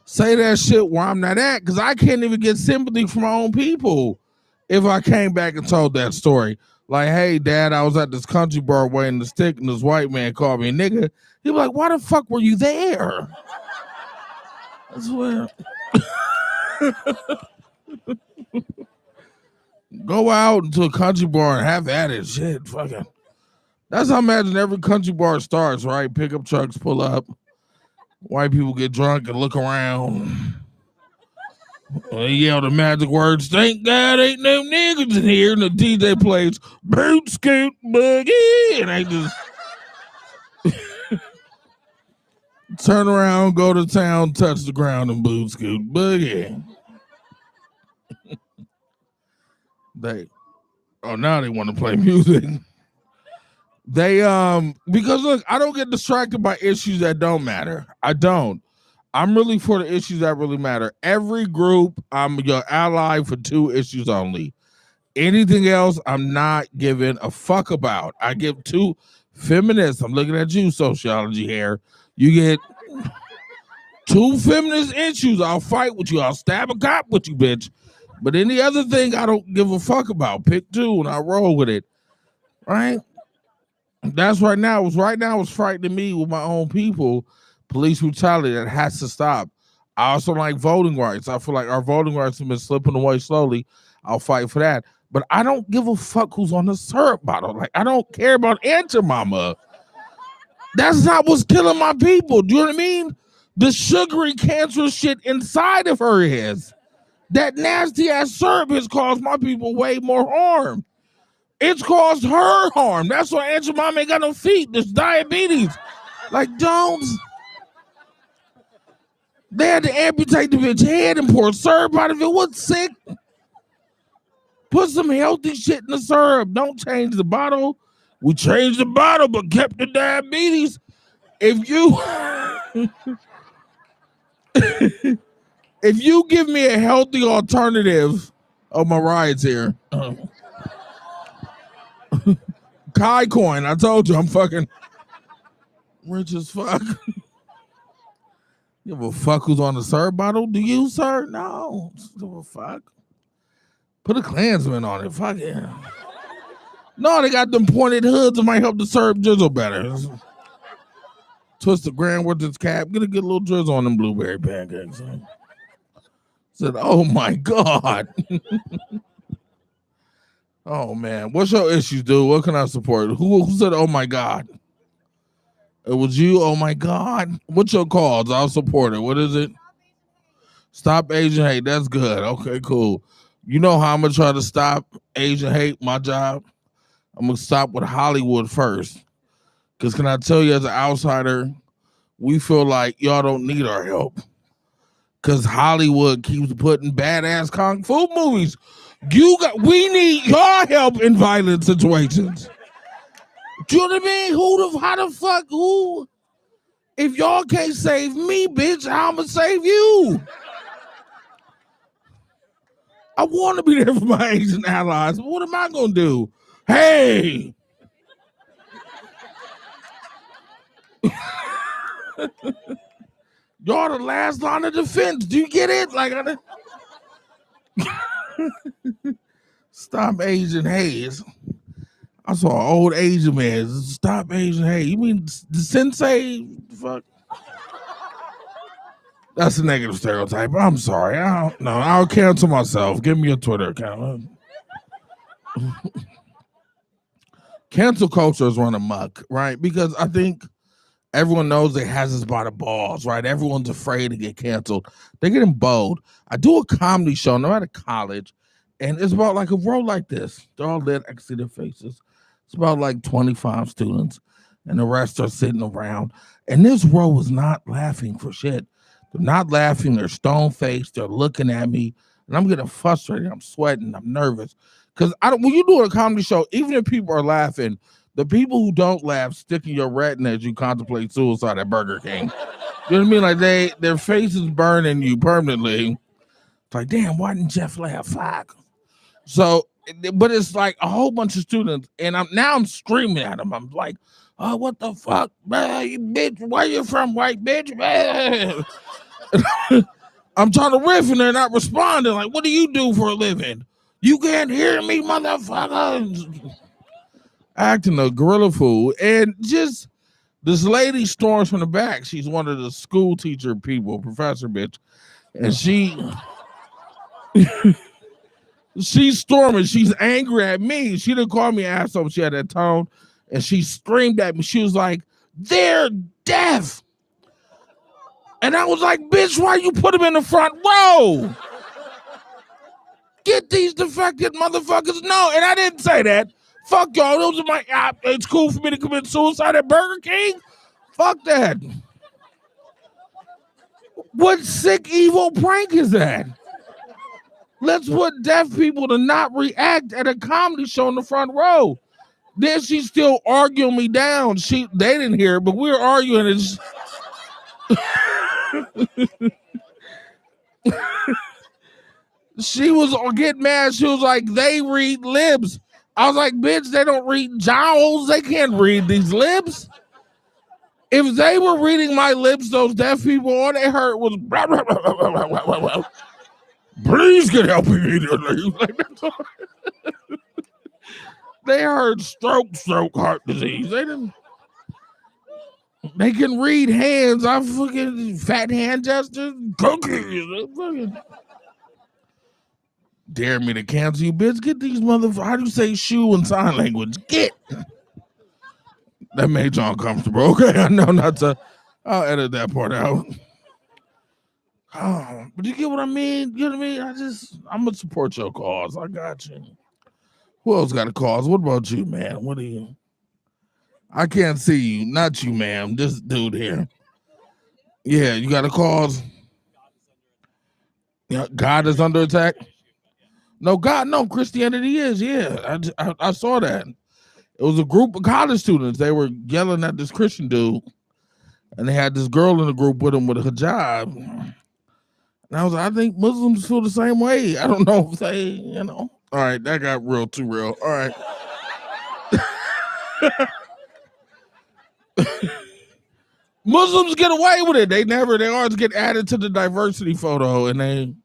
[SPEAKER 10] Say that shit where I'm not at, because I can't even get sympathy from my own people if I came back and told that story. Like, hey, Dad, I was at this country bar waiting to stick, and this white man called me a nigga. He'd be like, why the fuck were you there? I swear. Go out into a country bar and have at it. Shit, fucking. That's how I imagine every country bar starts, right? Pickup trucks pull up. White people get drunk and look around. They yell the magic words, "Thank God ain't no niggas in here." And the DJ plays "Boot Scoot Boogie." And they just turn around, go to town, touch the ground, and boot scoot boogie. Now they want to play music. Because look, I don't get distracted by issues that don't matter. I don't. I'm really for the issues that really matter. Every group, I'm your ally for 2 issues only. Anything else, I'm not giving a fuck about. I give 2 feminists. I'm looking at you, sociology here. You get 2 feminist issues. I'll fight with you. I'll stab a cop with you, bitch. But any other thing, I don't give a fuck about. Pick 2 and I roll with it. Right? That's right now. It's frightening me with my own people. Police brutality that has to stop. I also like voting rights. I feel like our voting rights have been slipping away slowly. I'll fight for that. But I don't give a fuck who's on the syrup bottle. Like, I don't care about Aunt your mama. That's not what's killing my people. Do you know what I mean? The sugary, cancerous shit inside of her is. That nasty ass syrup has caused my people way more harm. It's caused her harm. That's why Aunt your mama ain't got no feet. There's diabetes. Like, don't. They had to amputate the bitch head and pour syrup out of it. What's sick? Put some healthy shit in the syrup. Don't change the bottle. We changed the bottle, but kept the diabetes. If you if you give me a healthy alternative, my ride's here. Kai coin. I told you I'm fucking rich as fuck. Give a fuck who's on the syrup bottle? Do you, sir? No. Give a fuck. Put a Klansman on it. Fuck it. No, they got them pointed hoods that might help the syrup drizzle better. Twist the Grand Wizard's cap. Get a good little drizzle on them blueberry pancakes. Said, oh my God. Oh man. What's your issues, dude? What can I support? Who said, oh my God? It was you? Oh my God. What's your cause? I'll support it. What is it? Stop Asian hate. That's good. Okay, cool. You know how I'm going to try to stop Asian hate, my job? I'm going to stop with Hollywood first. Because can I tell you, as an outsider, we feel like y'all don't need our help. Because Hollywood keeps putting badass kung fu movies. We need your help in violent situations. Do you know what I mean? How the fuck, who? If y'all can't save me, bitch, how I'ma save you? I want to be there for my Asian allies, but what am I gonna do? Hey! Y'all the last line of defense. Do you get it? Like, stop Asian haze. I saw an old Asian man. Stop Asian hate. You mean the sensei? Fuck. That's a negative stereotype. I'm sorry. I don't know. I'll cancel myself. Give me a Twitter account. Cancel culture is run amok, right? Because I think everyone knows it has us by the balls, right? Everyone's afraid to get canceled. They're getting bold. I do a comedy show, and I'm at a college, and it's about like a row like this. They're all lit. I can see their faces. It's about like 25 students, and the rest are sitting around. And this row was not laughing for shit. They're not laughing. They're stone-faced. They're looking at me, and I'm getting frustrated. I'm sweating. I'm nervous. Because when you're doing a comedy show, even if people are laughing, the people who don't laugh stick in your retina as you contemplate suicide at Burger King. You know what I mean? Like their faces burning you permanently. It's like, damn, why didn't Jeff laugh? Fuck. So, but it's like a whole bunch of students, and I'm screaming at them. I'm like, oh, what the fuck, man, you bitch? Where you from, white bitch? Man. I'm trying to riff, and they're not responding. Like, what do you do for a living? You can't hear me, motherfucker. Acting a gorilla fool, and just this lady storms from the back. She's one of the school teacher people, professor bitch, and she's storming. She's angry at me. She didn't call me asshole. She had that tone, and she screamed at me. She was like, "They're deaf," and I was like, "Bitch, why you put them in the front row? Get these defected motherfuckers." No, and I didn't say that. Fuck y'all. Those are my. It's cool for me to commit suicide at Burger King. Fuck that. What sick, evil prank is that? Let's put deaf people to not react at a comedy show in the front row. Then she's still arguing me down. They didn't hear it, but we were arguing. She was getting mad. She was like, they read libs. I was like, bitch, they don't read jowls. They can't read these libs. If they were reading my lips, those deaf people, all they heard was, blah, blah, blah, blah, blah, blah, blah. Please get help immediately. They heard stroke, heart disease. They can read hands. I fucking fat hand gestures, cookies. Dare me to cancel you, bitch. Get these motherfuckers. How do you say shoe in sign language? Get. That made you uncomfortable. Okay, I know not to. I'll edit that part out. Oh, but you get what I mean? You know what I mean? I'm going to support your cause. I got you. Who else got a cause? What about you, man? What are you? I can't see you. Not you, ma'am. This dude here. Yeah, you got a cause? Yeah, God is under attack? No, God, no. Christianity is, yeah. I saw that. It was a group of college students. They were yelling at this Christian dude, and they had this girl in the group with him with a hijab. And I was like, I think Muslims feel the same way. I don't know if they, you know. All right, that got too real. All right. Muslims get away with it. They always get added to the diversity photo, and they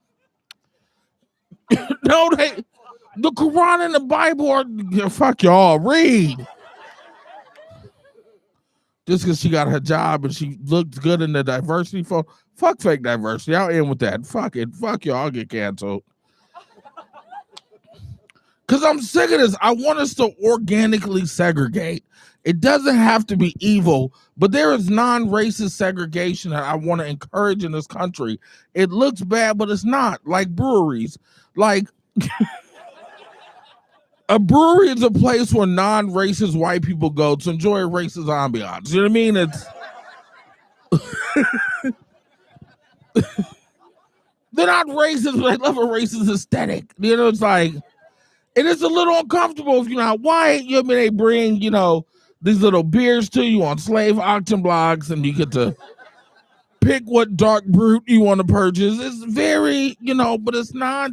[SPEAKER 10] the Quran and the Bible are fuck y'all. Read. Just because she got her job and she looked good in the diversity photo. Fuck fake diversity. I'll end with that. Fuck it. Fuck y'all. I'll get canceled. Because I'm sick of this. I want us to organically segregate. It doesn't have to be evil, but there is non-racist segregation that I want to encourage in this country. It looks bad, but it's not. Like breweries. Like A brewery is a place where non-racist white people go to enjoy a racist ambiance. You know what I mean? It's they're not racist, but they love a racist aesthetic. You know, it's like, and it's a little uncomfortable if you're not white. You know, I mean, they bring, you know, these little beers to you on slave auction blocks, and you get to pick what dark brute you want to purchase. It's very, you know, but it's not.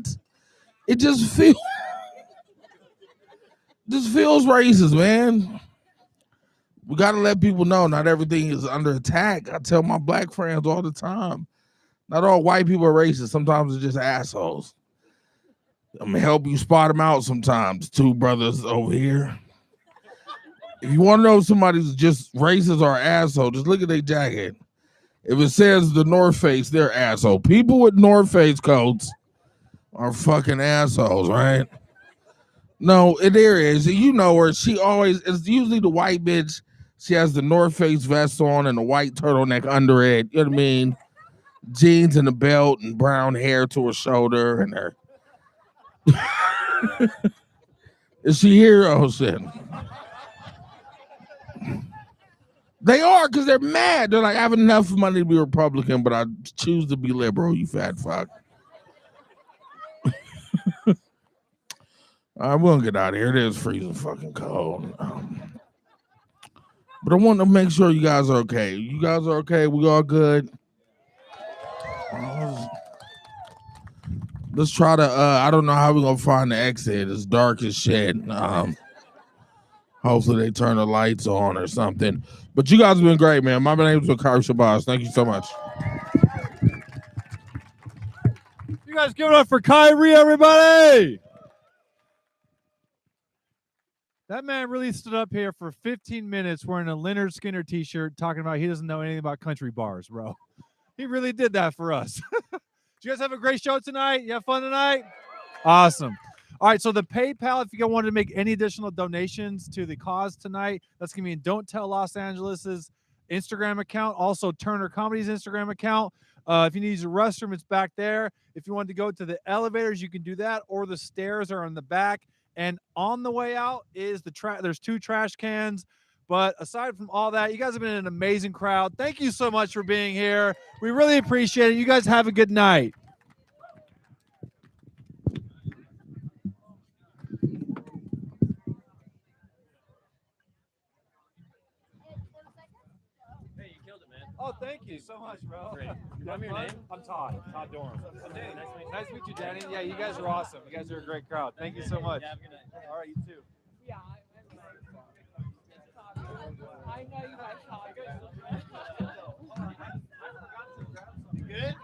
[SPEAKER 10] It just feels racist, man. We got to let people know not everything is under attack. I tell my black friends all the time, not all white people are racist. Sometimes they're just assholes. I'm gonna help you spot them out sometimes. Two brothers over here. If you want to know if somebody's just racist or asshole, just look at their jacket. If it says the North Face, they're asshole. People with North Face coats are fucking assholes, right? No, there is. You know her. She always, it's usually the white bitch. She has the North Face vest on and a white turtleneck under it. You know what I mean? Jeans and a belt and brown hair to her shoulder and her. Is she here? Oh, shit. They are, because they're mad. They're like, I have enough money to be Republican, but I choose to be liberal, you fat fuck. All right, we're going to get out of here. It is freezing fucking cold. But I want to make sure you guys are okay. You guys are okay? We all good? Let's try to, I don't know how we're going to find the exit. It's dark as shit. Hopefully they turn the lights on or something. But you guys have been great, man. My name is Wakari Shabazz. Thank you so much.
[SPEAKER 2] You guys give it up for Kyrie, everybody. That man really stood up here for 15 minutes wearing a Leonard Skinner t-shirt talking about he doesn't know anything about country bars, bro. He really did that for us. Did you guys have a great show tonight? You have fun tonight? Awesome. All right, so the PayPal, if you guys wanted to make any additional donations to the cause tonight, that's going to be in Don't Tell Los Angeles' Instagram account, also Turner Comedy's Instagram account. If you need to use the restroom, it's back there. If you want to go to the elevators, you can do that, or the stairs are on the back. And on the way out is there's 2 trash cans. But aside from all that, you guys have been an amazing crowd. Thank you so much for being here. We really appreciate it. You guys have a good night. Oh, thank you so much, bro.
[SPEAKER 6] Great. Tell me your name.
[SPEAKER 2] I'm Todd. Todd Dorn.
[SPEAKER 6] I'm Danny.
[SPEAKER 2] Nice to meet you, Danny. Yeah, you guys are awesome. You guys are a great crowd. Thank you so much.
[SPEAKER 6] Yeah, have a good night.
[SPEAKER 2] All right, you too.
[SPEAKER 5] Yeah, I know you guys talk.
[SPEAKER 6] Good?